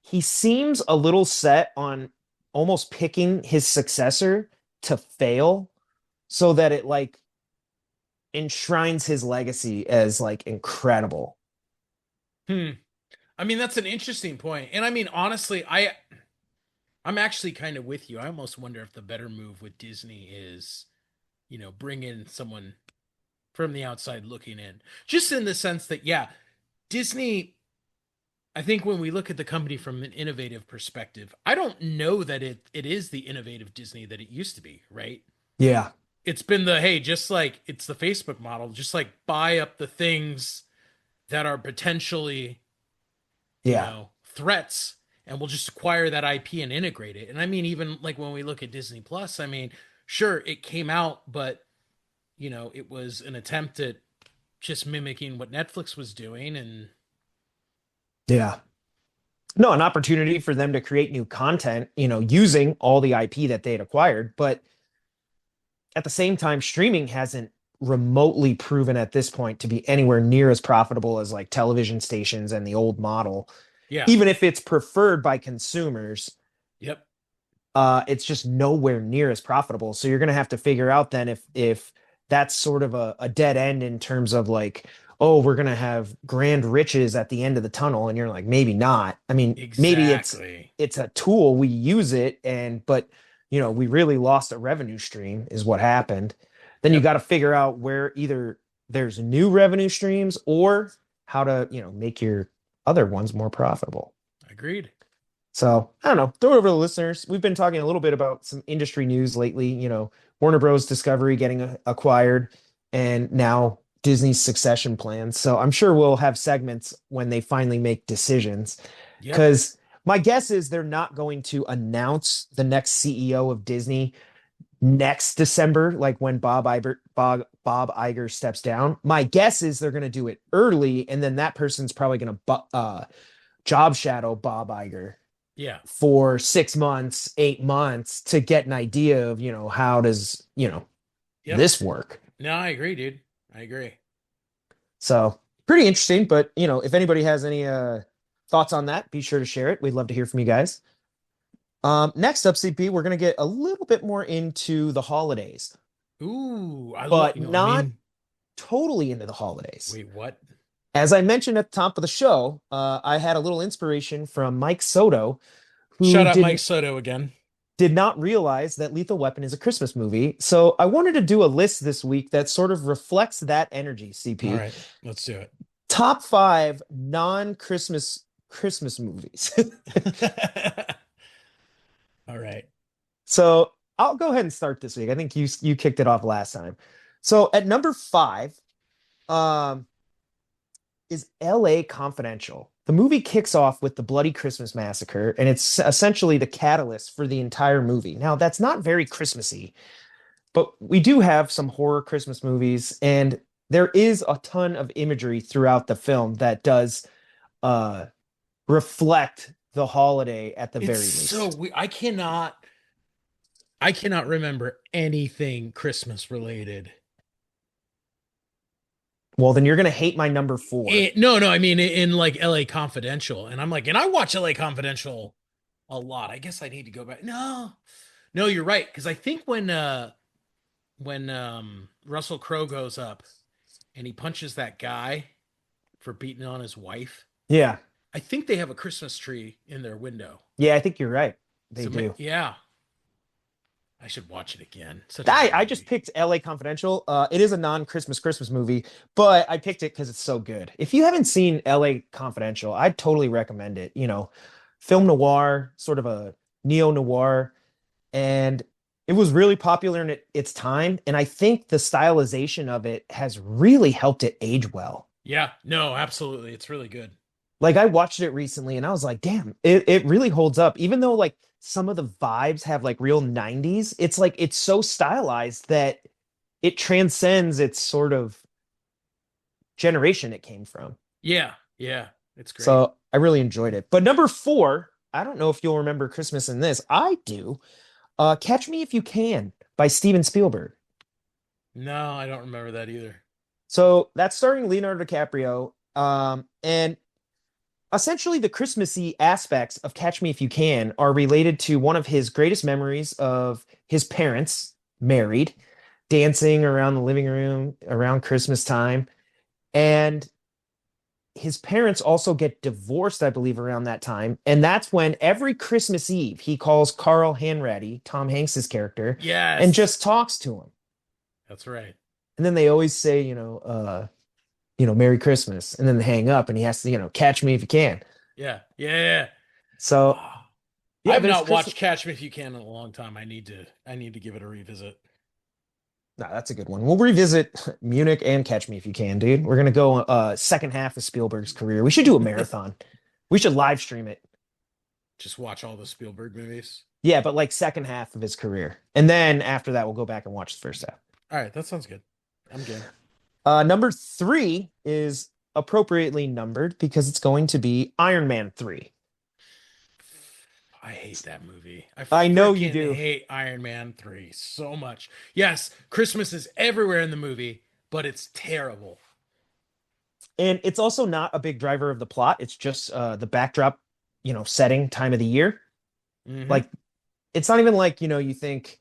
He seems a little set on almost picking his successor to fail so that it like enshrines his legacy as like incredible. Hmm. I mean, that's an interesting point. And I mean, honestly, I'm actually kind of with you. I almost wonder if the better move with Disney is, bring in someone from the outside looking in. Just in the sense that, yeah, Disney, I think when we look at the company from an innovative perspective, I don't know that it is the innovative Disney that it used to be, right? Yeah. It's been the hey, just like it's the Facebook model, just like buy up the things that are potentially, Yeah. threats, and we'll just acquire that IP and integrate it. And I mean, even like when we look at Disney Plus, I mean, sure, it came out, but it was an attempt at just mimicking what Netflix was doing. And Yeah. No, an opportunity for them to create new content, using all the IP that they had acquired. But at the same time, streaming hasn't remotely proven at this point to be anywhere near as profitable as like television stations and the old model. yeah, Even if it's preferred by consumers, yep, it's just nowhere near as profitable. So you're going to have to figure out then if that's sort of a dead end in terms of like, oh, we're going to have grand riches at the end of the tunnel, and you're like, maybe not. I mean, maybe exactly. it's a tool, we use it, and but we really lost a revenue stream is what happened. Then you Yep, got to figure out where either there's new revenue streams or how to make your other ones more profitable. agreed. So I don't know. Throw it over to the listeners. We've been talking a little bit about some industry news lately. Warner Bros. Discovery getting acquired, and now Disney's succession plans. So I'm sure we'll have segments when they finally make decisions. Yep. Because my guess is they're not going to announce the next CEO of Disney next December, like when Bob Iger steps down. My guess is they're going to do it early, and then that person's probably going to job shadow Bob Iger Yeah. for 6 months, 8 months to get an idea of, how does, Yep. this work. No, I agree, dude. I agree. So pretty interesting. But, if anybody has any thoughts on that, be sure to share it. We'd love to hear from you guys. Next up, CP, we're going to get a little bit more into the holidays, Ooh, I love, but not totally into the holidays. wait, what? As I mentioned at the top of the show, I had a little inspiration from Mike Soto, who Shut up, Mike didn't Soto again. did not realize that Lethal Weapon is a Christmas movie. So I wanted to do a list this week that sort of reflects that energy, All CP. right, let's do Top five non-Christmas movies. it. All right. So I'll go ahead and start this week. I think you kicked it off last time. So at number five, um, is L.A. Confidential. The movie kicks off with the Bloody Christmas Massacre, and it's essentially the catalyst for the entire movie. Now, that's not very Christmassy, but we do have some horror Christmas movies, and there is a ton of imagery throughout the film that does uh, reflect the holiday at the It's very so least. we I cannot remember anything Christmas related. Well, then you're going to hate my number four. No, no, I mean in like LA Confidential. And I'm like, and I watch LA Confidential a lot. I guess I need to go back. No. No, you're right. Because I think when Russell Crowe goes up and he punches that guy for beating on his wife, Yeah. I think they have a Christmas tree in their window. Yeah, I think you're right. They So do. yeah, I should watch it again. Such a good I just movie. picked LA Confidential. It is a non-Christmas movie, but I picked it because it's so good. If you haven't seen LA Confidential, I'd totally recommend it. Film noir, sort of a neo noir, and it was really popular in its time. And I think the stylization of it has really helped it age well. Yeah, no, absolutely. It's really good. Like I watched it recently and I was like, damn, it really holds up. Even though like some of the vibes have like real 90s, it's like it's so stylized that it transcends its sort of generation it came from. Yeah, yeah, it's great. So I really enjoyed it. But number four, I don't know if you'll remember Christmas in this. I do. Catch Me If You Can by Steven Spielberg. No, I don't remember that either. So that's starring Leonardo DiCaprio. And essentially the Christmassy aspects of Catch Me If You Can are related to one of his greatest memories of his parents married, dancing around the living room around Christmas time. And his parents also get divorced, I believe, around that time. And that's when every Christmas Eve he calls Carl Hanratty, Tom Hanks's character, and Yes, just talks to him. that's right. And then they always say, Merry Christmas. And then they hang up and he has to, catch me if you can. Yeah, yeah. So Ah, yeah, I've there's not Christmas. watched Catch Me If You Can in a long time. I need to give it a revisit. No, that's a good one. We'll revisit Munich and Catch Me If You Can, dude. We're gonna go second half of Spielberg's career. We should do a marathon. We should live stream it. Just watch all the Spielberg movies. Yeah, but like second half of his career. And then after that, we'll go back and watch the first half. All right, that sounds good. I'm game. Number three is appropriately numbered because it's going to be Iron Man 3. I hate that movie. I I know you freaking do. hate Iron Man 3 so much. Yes, Christmas is everywhere in the movie, but it's terrible. And it's also not a big driver of the plot. It's just the backdrop, setting, time of the year. Hmm. Like, it's not even like, you think,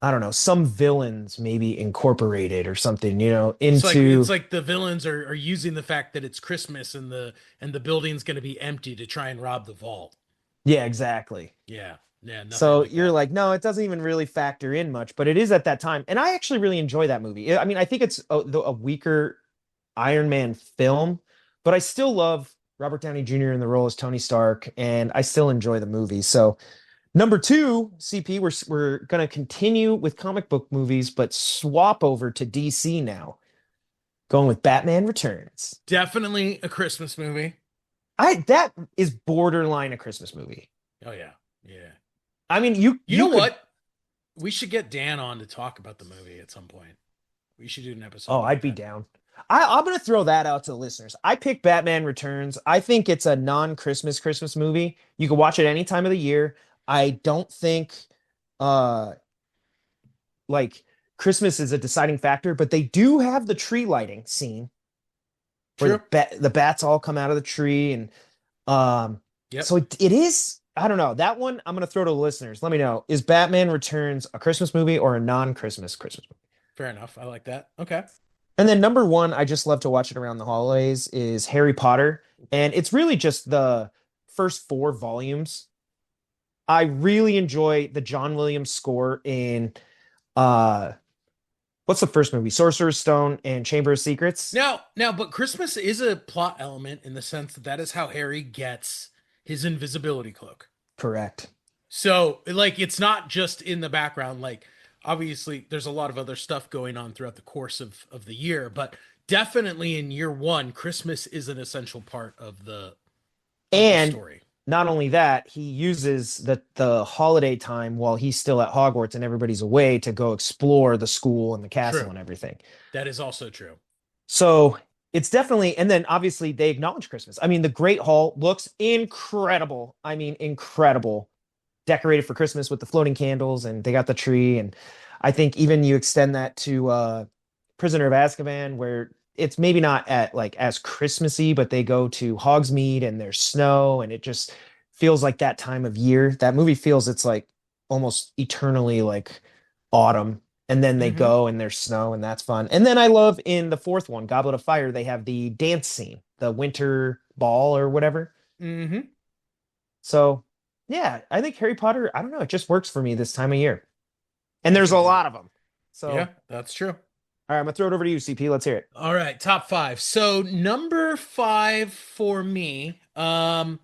I don't know, some villains maybe incorporated or something, It's into, like the villains are using the fact that it's Christmas and the building's going to be empty to try and rob the vault. yeah, exactly. Yeah. Yeah, nothing So like you're that. like, no, it doesn't even really factor in much, but it is at that time. And I actually really enjoy that movie. I mean, I think it's a weaker Iron Man film, but I still love Robert Downey Jr. in the role as Tony Stark, and I still enjoy the movie. So number two, CP, we're gonna continue with comic book movies, but swap over to DC now, going with Batman Returns. Definitely a Christmas movie. That is borderline a Christmas movie. Oh yeah. Yeah. I mean, you You you know could what? We should get Dan on to talk about the movie at some point. We should do an episode Oh, about I'd be that. down. I'm gonna throw that out to the listeners. I picked Batman Returns. I think it's a non-Christmas movie. You can watch it any time of the year. I don't think uh like Christmas is a deciding factor, but they do have the tree lighting scene where True. the bats all come out of the tree and Yep. so it is. I don't know. That one I'm gonna throw to the listeners. Let me know. Is Batman Returns a Christmas movie or a non-Christmas movie? Fair enough. I like that. Okay. And then number one, I just love to watch it around the holidays, is Harry Potter. And it's really just the first four volumes. I really enjoy the John Williams score in uh what's the first movie? Sorcerer's Stone and Chamber of Secrets. But Christmas is a plot element in the sense that that is how Harry gets his invisibility cloak. Correct. So, like, it's not just in the background. Like, obviously, there's a lot of other stuff going on throughout the course of the year, but definitely in year one, Christmas is an essential part of the And story. not only that, he uses the holiday time while he's still at Hogwarts and everybody's away to go explore the school and the castle True. and everything. That is also true. So it's definitely, and then obviously they acknowledge Christmas. I mean, the Great Hall looks incredible. I mean, incredible. Decorated for Christmas with the floating candles, and they got the tree. And I think even you extend that to Prisoner of Azkaban, where it's maybe not at like as Christmassy, but they go to Hogsmeade and there's snow, and it just feels like that time of year. That movie feels it's like almost eternally like autumn. And then they Mm-hmm. go and there's snow, and that's fun. And then I love in the fourth one, Goblet of Fire, they have the dance scene, the winter ball or whatever. Mm-hmm. So yeah, I think Harry Potter, I don't know, it just works for me this time of year. And I there's can a agree. lot of them. So, all Yeah, that's true. right, I'm gonna throw it over to you, CP. Let's hear it. All right, top five. So number five for me, not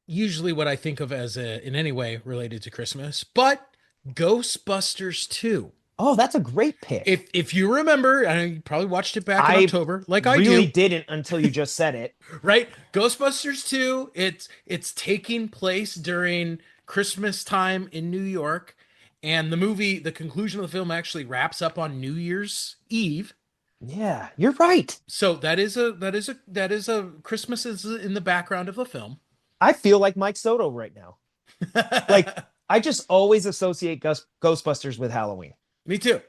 usually what I think of as in any way related to Christmas, but Ghostbusters 2. Oh, that's a great pick. If you remember, I know you probably watched it back in I October, like I really do, didn't until you just said it. right? Ghostbusters 2, it's taking place during Christmas time in New York, and the conclusion of the film actually wraps up on New Year's Eve. Yeah, you're right. So that is a Christmas is in the background of the film. I feel like Mike Soto right now. Like, I just always associate Ghostbusters with Halloween. Me too.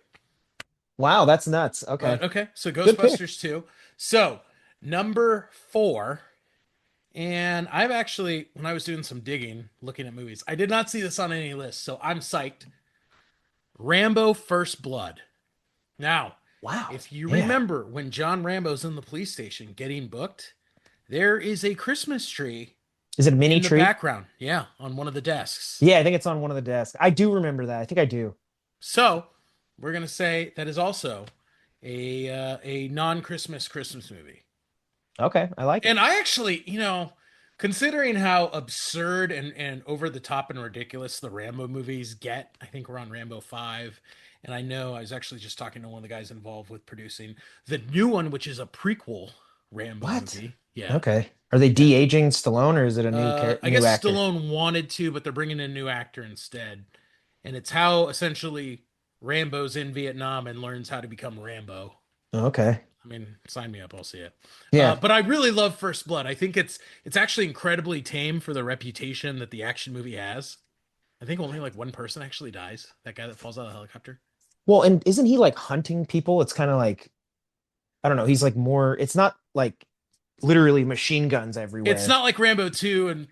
Wow, that's nuts. Okay. But okay, so Good pick. Ghostbusters 2. So number four, and I've actually, when I was doing some digging, looking at movies, I did not see this on any list, so I'm psyched. Rambo First Blood. Now, Wow. if you Yeah. remember when John Rambo's in the police station getting booked, there is a Christmas tree Is it a mini in the tree? background. Yeah, on one of the desks. Yeah, I think it's on one of the desks. I do remember that. I think I do. So we're gonna say that is also a non-Christmas Christmas movie. Okay, I like it. And I actually, considering how absurd and over the top and ridiculous the Rambo movies get, I think we're on Rambo 5. And I know I was actually just talking to one of the guys involved with producing the new one, which is a prequel Rambo What? movie. Yeah. Okay. Are they Yeah. de-aging Stallone or is it a I new guess actor? Stallone wanted to, but they're bringing in a new actor instead. And it's how essentially Rambo's in Vietnam and learns how to become Rambo. Okay. I mean, sign me up. I'll see it. Yeah. But I really love First Blood. I think it's actually incredibly tame for the reputation that the action movie has. I think only like one person actually dies. That guy that falls out of the helicopter. Well, and isn't he like hunting people? It's kind of like I don't know, he's like more it's not like literally machine guns It's everywhere. not like Rambo 2 and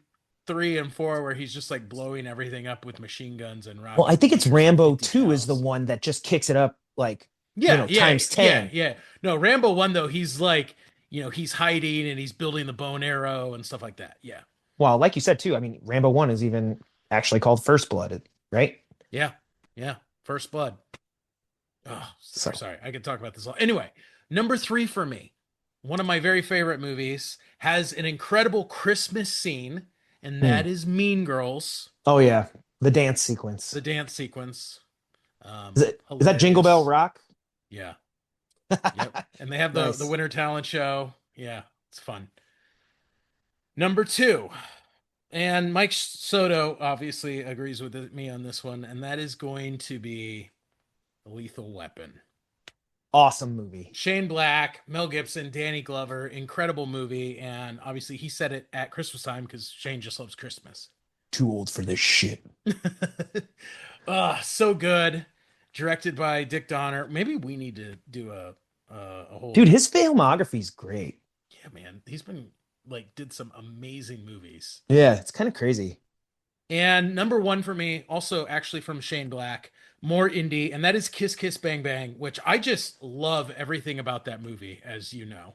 3 and 4 where he's just like blowing everything up with machine guns and Well, I rocket think it's launchers and Rambo 50 2 is the cals. one that just kicks it up like, Yeah, yeah, times yeah, 10. yeah. No, Rambo 1 though, he's like, he's hiding and he's building the bow and arrow and stuff like that. Yeah. Well, like you said too, I mean, Rambo 1 is even actually called First Blood, right? Yeah. Yeah. First Blood. Oh, So, sorry. I could talk about this all. Anyway, number three for me, one of my very favorite movies, has an incredible Christmas scene, and hmm. that is Mean Girls, Oh yeah, the dance sequence. the dance sequence. Is that Jingle Bell Hilarious. Rock? Yeah. Yep. And they have the Nice. Winter Talent Show. Yeah, it's fun. Number two, And Mike Soto obviously agrees with me on this one, and that is going to be Lethal Weapon. Awesome movie. Shane Black, Mel Gibson, Danny Glover, incredible movie, and obviously he said it at Christmas time because Shane just loves Christmas. Too old for this shit. So good. Directed by Dick Donner. Maybe we need to do a Dude, whole. his filmography's great. Yeah, man. He's been like did some amazing movies. Yeah, it's kind of crazy. And number one for me, also actually from Shane Black, more indie, and that is Kiss Kiss Bang Bang, which I just love everything about that movie, as you know.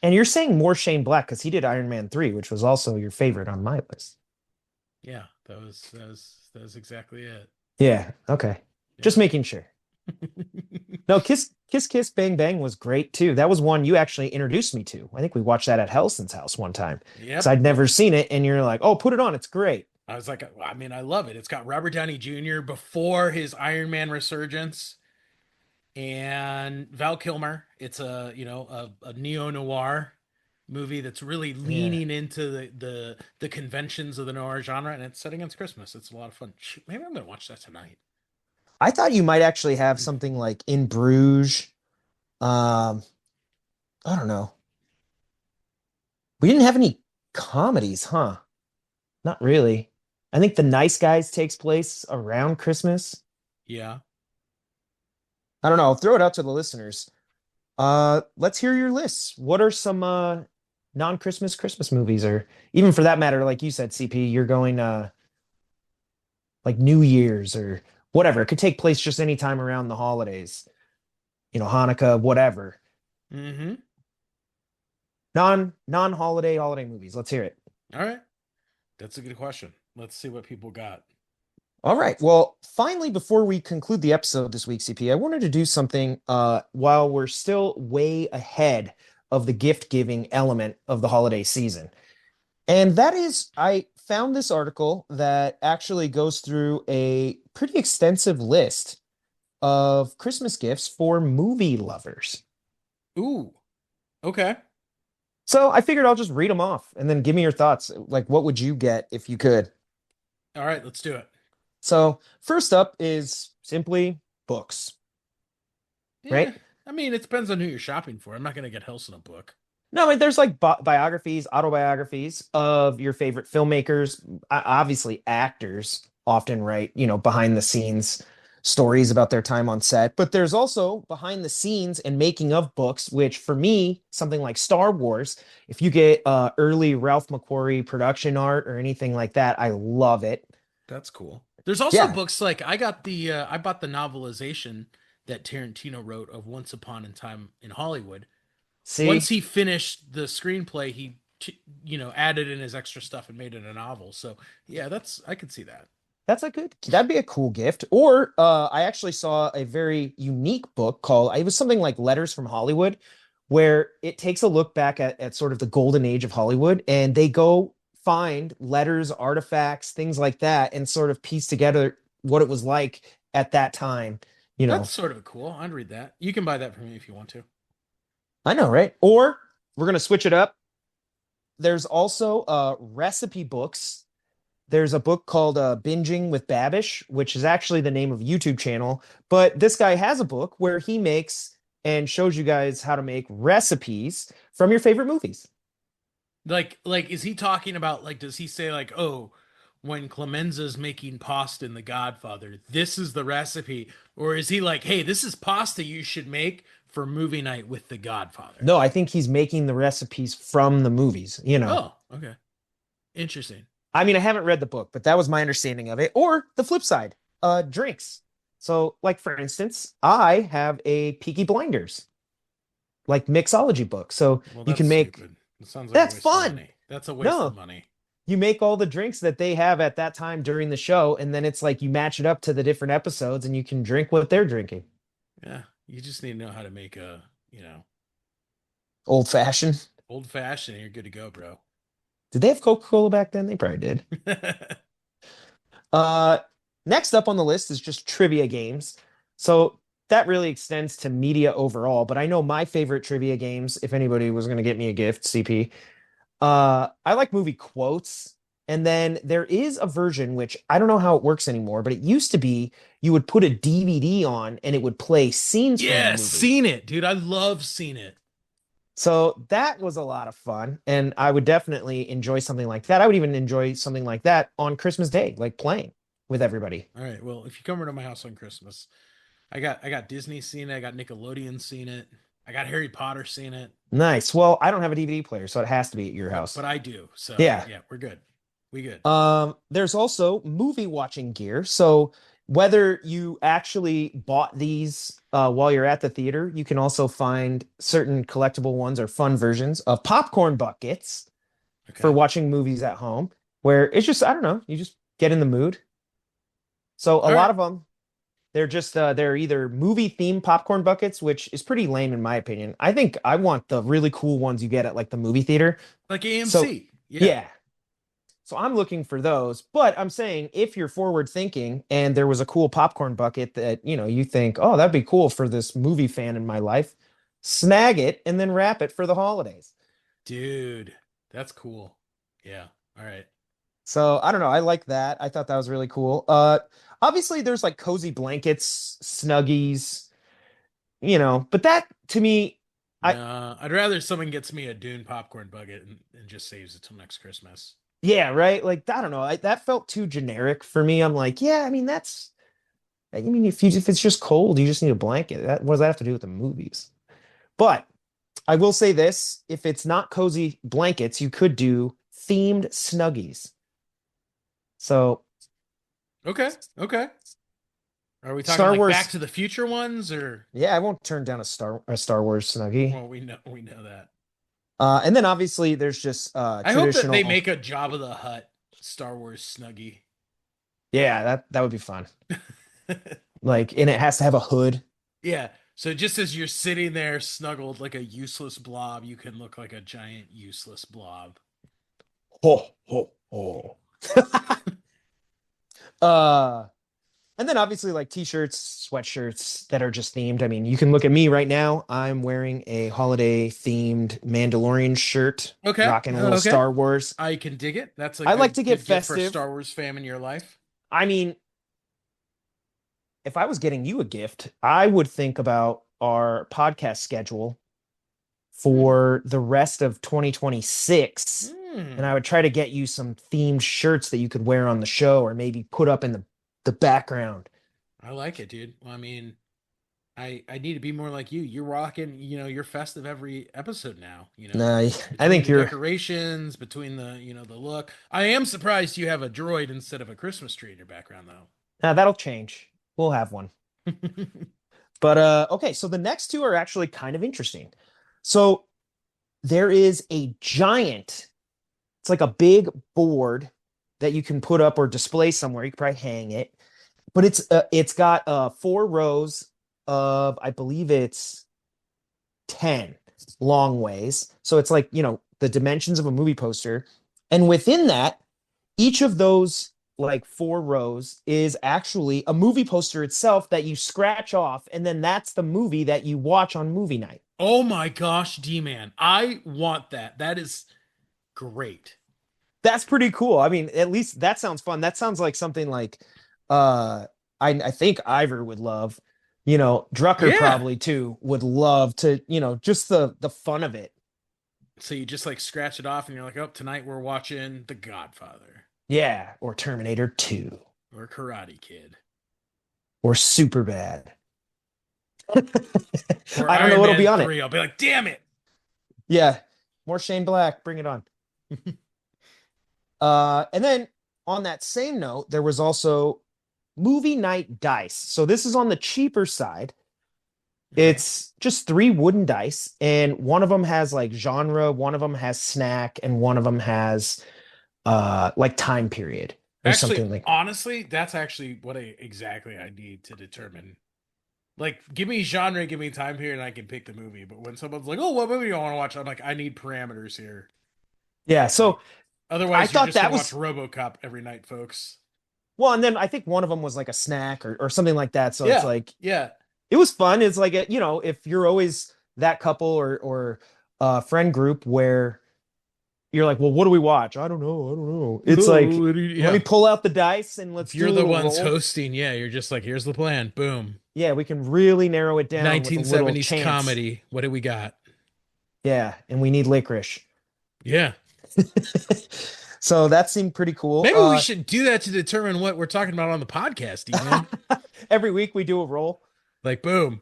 And you're saying more Shane Black because he did Iron Man 3, which was also your favorite on my list. Yeah, that was exactly it. Yeah, okay. Just Yeah. making sure. No, Kiss Bang Bang was great too. That was one you actually introduced me to. I think we watched that at Helson's house one time because Yep. I'd never seen it, and you're like, "Oh, put it on. It's great." I was like, I mean, I love it. It's got Robert Downey Jr. before his Iron Man resurgence and Val Kilmer. It's a neo noir movie that's really Yeah. leaning into the conventions of the noir genre, and it's set against Christmas. It's a lot of fun. Shoot, maybe I'm gonna watch that tonight. I thought you might actually have something like In Bruges. Um, I don't know. We didn't have any comedies, huh? Not really. I think The Nice Guys takes place around Christmas. Yeah. I don't know. I'll throw it out to the listeners. Let's hear your lists. What are some non-Christmas Christmas movies, or even for that matter, like you said, CP, you're going like New Year's or whatever. It could take place just any time around the holidays, Hanukkah, whatever. Mm-hmm. Non-holiday holiday movies. Let's hear it. All right. That's a good question. Let's see what people got. All right. Well, finally, before we conclude the episode this week, CP, I wanted to do something while we're still way ahead of the gift giving element of the holiday season. And that is, I found this article that actually goes through a pretty extensive list of Christmas gifts for movie lovers. Ooh. Okay. So I figured I'll just read them off and then give me your thoughts. Like, what would you get if you could? All right, let's do it. So, first up is simply books, Yeah. right? I mean, it depends on who you're shopping for. I'm not gonna get Helson a book. No, like there's like biographies, autobiographies of your favorite filmmakers, obviously actors often write, behind the scenes stories about their time on set, but there's also behind the scenes and making of books, which for me, something like Star Wars, if you get early Ralph McQuarrie production art or anything like that, I love it. That's cool. There's also Yeah. books like I bought the novelization that Tarantino wrote of Once Upon a Time in Hollywood. Once See, he finished the screenplay, he added in his extra stuff and made it a novel. So yeah, that's I could see that. that'd be a cool gift. Or I actually saw a very unique book called, it was something like Letters from Hollywood, where it takes a look back at sort of the golden age of Hollywood, and they go find letters, artifacts, things like that, and sort of piece together what it was like at that time. You That's know, sort of cool. I'd read that. You can buy that for me if you want to. I know, right? Or we're gonna switch it up. There's also recipe books. There's a book called Binging with Babish, which is actually the name of a YouTube channel. But this guy has a book where he makes and shows you guys how to make recipes from your favorite movies. Like, is he talking about like? Does he say like, oh, when Clemenza's making pasta in The Godfather, this is the recipe, or is he like, hey, this is pasta you should make for movie night with The Godfather? No, I think he's making the recipes from the movies. Oh, okay, interesting. I mean, I haven't read the book, but that was my understanding of it. Or the flip side, drinks. So, like for instance, I have a Peaky Blinders, like mixology book. So Well, you that's can make stupid. It sounds like a that's waste of fun. money. That's a waste of No, money. you make all the drinks that they have at that time during the show, and then it's like you match it up to the different episodes and you can drink what they're drinking. Yeah, you just need to know how to make a, Old fashioned. old fashioned, and you're good to go, bro. Did they have Coca-Cola back then? They probably did. Uh, Next up on the list is just trivia games. So that really extends to media overall, but I know my favorite trivia games, if anybody was going to get me a gift, CP, I like movie quotes. And then there is a version which I don't know how it works anymore, but it used to be you would put a DVD on and it would play scenes from the Yeah, movie. seen it, dude. I love seen it. So that was a lot of fun. And I would definitely enjoy something like that. I would even enjoy something like that on Christmas Day, like playing with everybody. All right. Well, if you come over to my house on Christmas, I got Disney seen it. I got Nickelodeon seen it. I got Harry Potter seen it. Nice. Well, I don't have a DVD player, so it has to be at your house. But I do. So Yeah. yeah, we're good. We good. There's also movie watching gear. So whether you actually bought these while you're at the theater, you can also find certain collectible ones or fun versions of popcorn buckets for Okay. watching movies at home, where it's just, I don't know, you just get in the mood. So a All lot right. of them, they're either movie themed popcorn buckets, which is pretty lame in my opinion. I think I want the really cool ones you get at like the movie theater. Like So AMC. Yeah. yeah, so I'm looking for those, but I'm saying if you're forward thinking and there was a cool popcorn bucket that, you think, oh, that'd be cool for this movie fan in my life, snag it and then wrap it for the holidays. Dude, that's cool. Yeah. All right. So I don't know. I like that. I thought that was really cool. Obviously there's like cozy blankets, snuggies, but that to me, I, No, I'd rather someone gets me a Dune popcorn bucket and just saves it till next Christmas. yeah, right. Like, I don't know. That felt too generic for me. I'm like, yeah, I mean, if it's just cold, you just need a blanket. What does that have to do with the movies? But I will say this, if it's not cozy blankets, you could do themed snuggies. So Okay. Okay. Are we talking Star like Back Wars, to the Future ones or yeah, I won't turn down a Star Wars snuggie. well, we know that. And then obviously there's just I hope that they traditional. make a Jabba the Hutt Star Wars snuggie. Yeah, that would be fun. Like, and it has to have a hood. Yeah. So just as you're sitting there snuggled like a useless blob, you can look like a giant useless blob. Ho ho ho. uh And then obviously like t-shirts, sweatshirts that are just themed. I mean, you can look at me right now. I'm wearing a holiday themed Mandalorian shirt, Okay. rocking a little Okay. Star Wars. I can dig it. That's I a like to get good gift for a festive. Star Wars fan in your life. I mean, if I was getting you a gift, I would think about our podcast schedule Hmm. for the rest of 2026. And Hmm. I would try to get you some themed shirts that you could wear on the show or maybe put up in the background. I like it, dude. Well, I mean, I need to be more like you. You're rocking, you're festive every episode now, Nah, I between think the you're decorations, between the look. I am surprised you have a droid instead of a Christmas tree in your background that'll change. We'll have one. though. But okay, so the next two are actually kind of interesting. So there is a giant, it's like a big board that you can put up or display somewhere. You could probably hang it, but it's got 4 rows of, I believe it's 10 long ways. So it's like, the dimensions of a movie poster. And within that, each of those like 4 rows is actually a movie poster itself that you scratch off, and then that's the movie that you watch on movie night. Oh my gosh, D-Man. I want that. That is great. That's pretty cool. I mean, at least that sounds fun. That sounds like something like uh I think Ivor would love. Drucker Yeah. probably too would love to, just the fun of it. So you just like scratch it off and you're like, oh, tonight we're watching The Godfather Yeah, or Terminator 2 or Karate Kid or Super Bad. or I don't know Iron what'll be Man on it. 3. I'll be like, damn it. Yeah, more Shane Black, bring it on. And then on that same note, there was also movie night dice. So this is on the cheaper side. Okay. It's just 3 wooden dice, and one of them has like genre, one of them has snack, and one of them has like time period or Actually, something like. honestly, that's actually what exactly I need to determine. Like, give me genre, give me time period, and I can pick the movie. But when someone's like, "Oh, what movie do you want to watch?" I'm like, I need parameters here. Yeah, Like, so I otherwise, you're thought just that gonna watch was RoboCop every night, folks. well, and then I think one of them was like a snack or something like that. So it's Yeah, like yeah. it was fun. It's like if you're always that couple or friend group where you're like, well, what do we watch? I don't know. I don't know. It's like, Oh, let me yeah. pull out the dice and let's If do you're a the little ones roll. hosting, yeah, you're just like, here's the plan. Boom. Yeah, we can really narrow it down with a little 1970s chance. comedy. What do we got? Yeah, and we need licorice. Yeah. So that seemed pretty cool. Maybe we should do that to determine what we're talking about on the podcast, D-man. Every week we do a roll. Like, boom.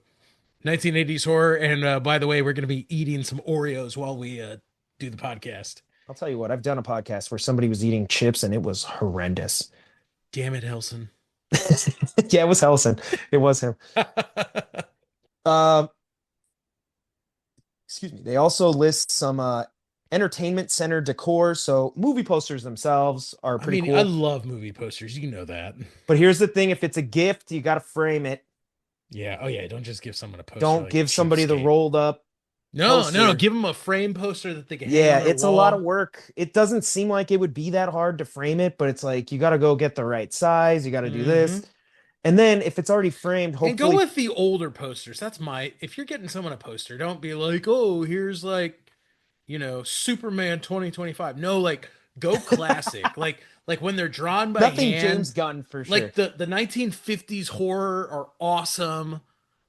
1980s horror. And by the way, we're going to be eating some Oreos while we do the podcast. I'll tell you what, I've done a podcast where somebody was eating chips and it was horrendous. Damn it, Helson. Yeah, it was Helson. It was him. Um, excuse me. They also list some entertainment center decor. So movie posters themselves are I pretty mean, I cool. love movie posters. You know that. But here's the thing, if it's a gift, you got to frame it. Yeah. Oh, yeah. Don't just give someone a poster Don't like a give somebody the cheapskate. rolled up No. poster. Give them a frame poster that they can hang Yeah, on their it's a lot of wall. work. It doesn't seem like it would be that hard to frame it, but it's like you got to go get the right size, you got to do Hmm. this. And then if it's already framed, And go hopefully with the older posters. That's my, if you're getting someone a poster, don't be like, oh, here's like, Superman 2025. No, like go classic. Like when they're drawn by nothing James hand, Gunn for sure. like the 1950s horror are awesome.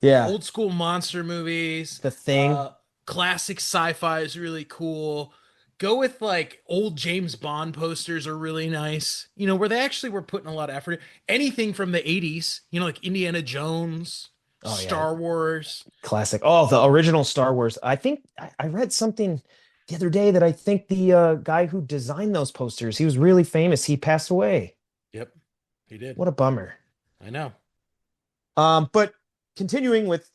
Yeah, Old school monster movies, the thing. uh classic sci-fi is really cool. Go with like old James Bond posters are really nice. Where they actually were putting a lot of effort. Anything from the 80s, like Indiana Jones, Oh yeah, Star Wars. classic. Oh, the original Star Wars. I think I read something the other day that I think the guy who designed those posters, he was really famous. He passed away. Yep, he did. What a bummer. I know. But continuing with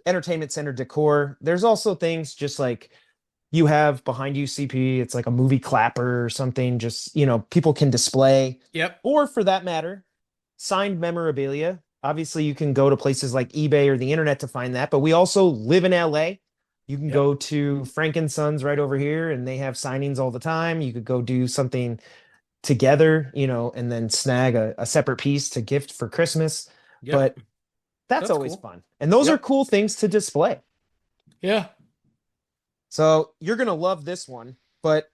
entertainment center decor, there's also things just like you have behind you CP, it's like a movie clapper or something, just, people can display, Yep. or for that matter, signed memorabilia. Obviously, you can go to places like eBay or the internet to find that, but we also live in LA. You can Yep. go to Frank and Sons right over here, and they have signings all the time. You could go do something together, and then snag a separate piece to gift for Christmas. Yep. But that's That's always cool. fun. And those are Yep. cool things to display. Yeah. So you're going to love this one, but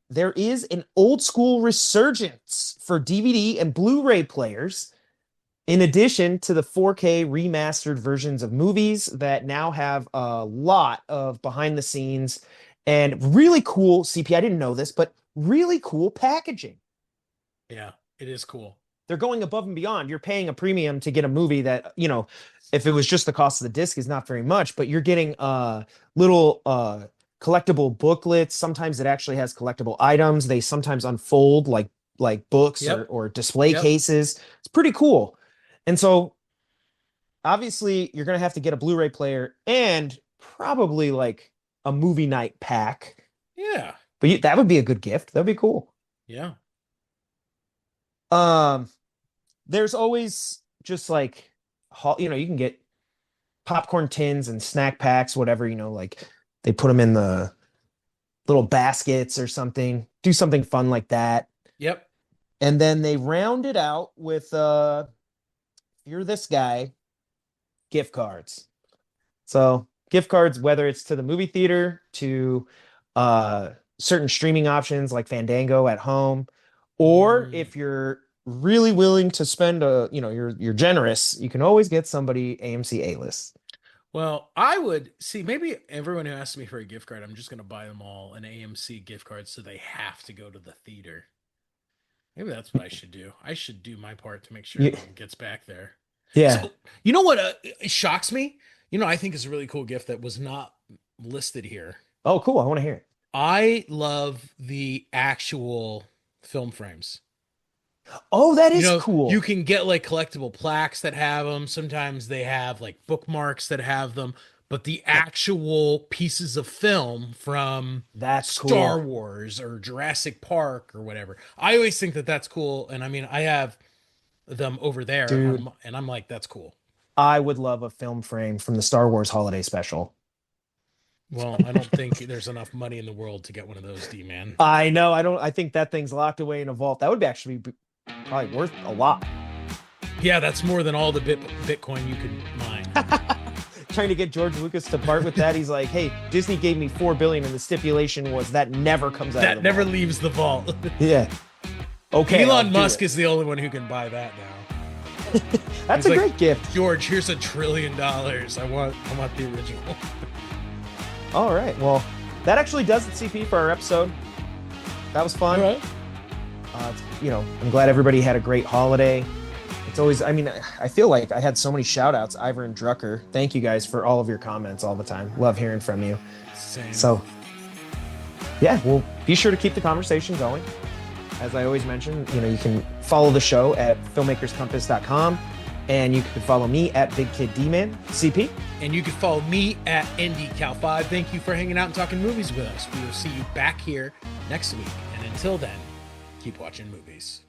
there is an old school resurgence for DVD and Blu-ray players, in addition to the 4K remastered versions of movies that now have a lot of behind the scenes and really cool CP. I didn't know this, but really cool packaging. Yeah. It is cool. They're going above and beyond. You're paying a premium to get a movie that, if it was just the cost of the disc is not very much, but you're getting little collectible booklets. Sometimes it actually has collectible items. They sometimes unfold like books Yep. or display Yep. cases. It's pretty cool. And so obviously you're going to have to get a Blu-ray player and probably like a movie night pack. Yeah. But that would be a good gift. That'd be cool. Yeah. There's always just like, you can get popcorn tins and snack packs, whatever, like they put them in the little baskets or something, do something fun like that. Yep. And then they round it out with, you're this guy, gift cards. So gift cards, whether it's to the movie theater, to certain streaming options like Fandango at home, or if you're really willing to spend you're generous, you can always get somebody AMC A-list. Well, I would see maybe everyone who asks me for a gift card, I'm just going to buy them all an AMC gift card so they have to go to the theater. Maybe that's what I should do. I should do my part to make sure Yeah. everyone gets back there. Yeah. So, you know what shocks me? I think is a really cool gift that was not listed here. Oh, cool. I want to hear it. I love the actual film frames. Oh, that is cool. You can get like collectible plaques that have them. Sometimes they have like bookmarks that have them, but the actual pieces of film from That's Star cool. Wars or Jurassic Park or whatever. I always think that that's cool. And I mean, I have them over there Dude. and I'm like, that's cool. I would love a film frame from the Star Wars holiday special. Well, I don't think there's enough money in the world to get one of those, D-man. I know. I think that thing's locked away in a vault. That would actually be probably worth a lot. Yeah, that's more than all the Bitcoin you could mine. trying to get George Lucas to part with that. He's like, hey, Disney gave me $4 billion, and the stipulation was that never comes out. That of the never vault. leaves the vault. Yeah. Okay. Elon Musk is the only one who can buy that now. That's a great gift. George, here's $1 trillion. I want the original. All right. Well, that actually does it, CP, for our episode. That was fun. All right. I'm glad everybody had a great holiday. It's always, I feel like I had so many shout outs, Ivor and Drucker. Thank you guys for all of your comments all the time. Love hearing from you. Same. So, yeah, well, be sure to keep the conversation going. As I always mention, you can follow the show at filmmakerscompass.com, and you can follow me at Big Kid D-Man, CP. And you can follow me at IndyCal5. Thank you for hanging out and talking movies with us. We will see you back here next week. And until then, keep watching movies.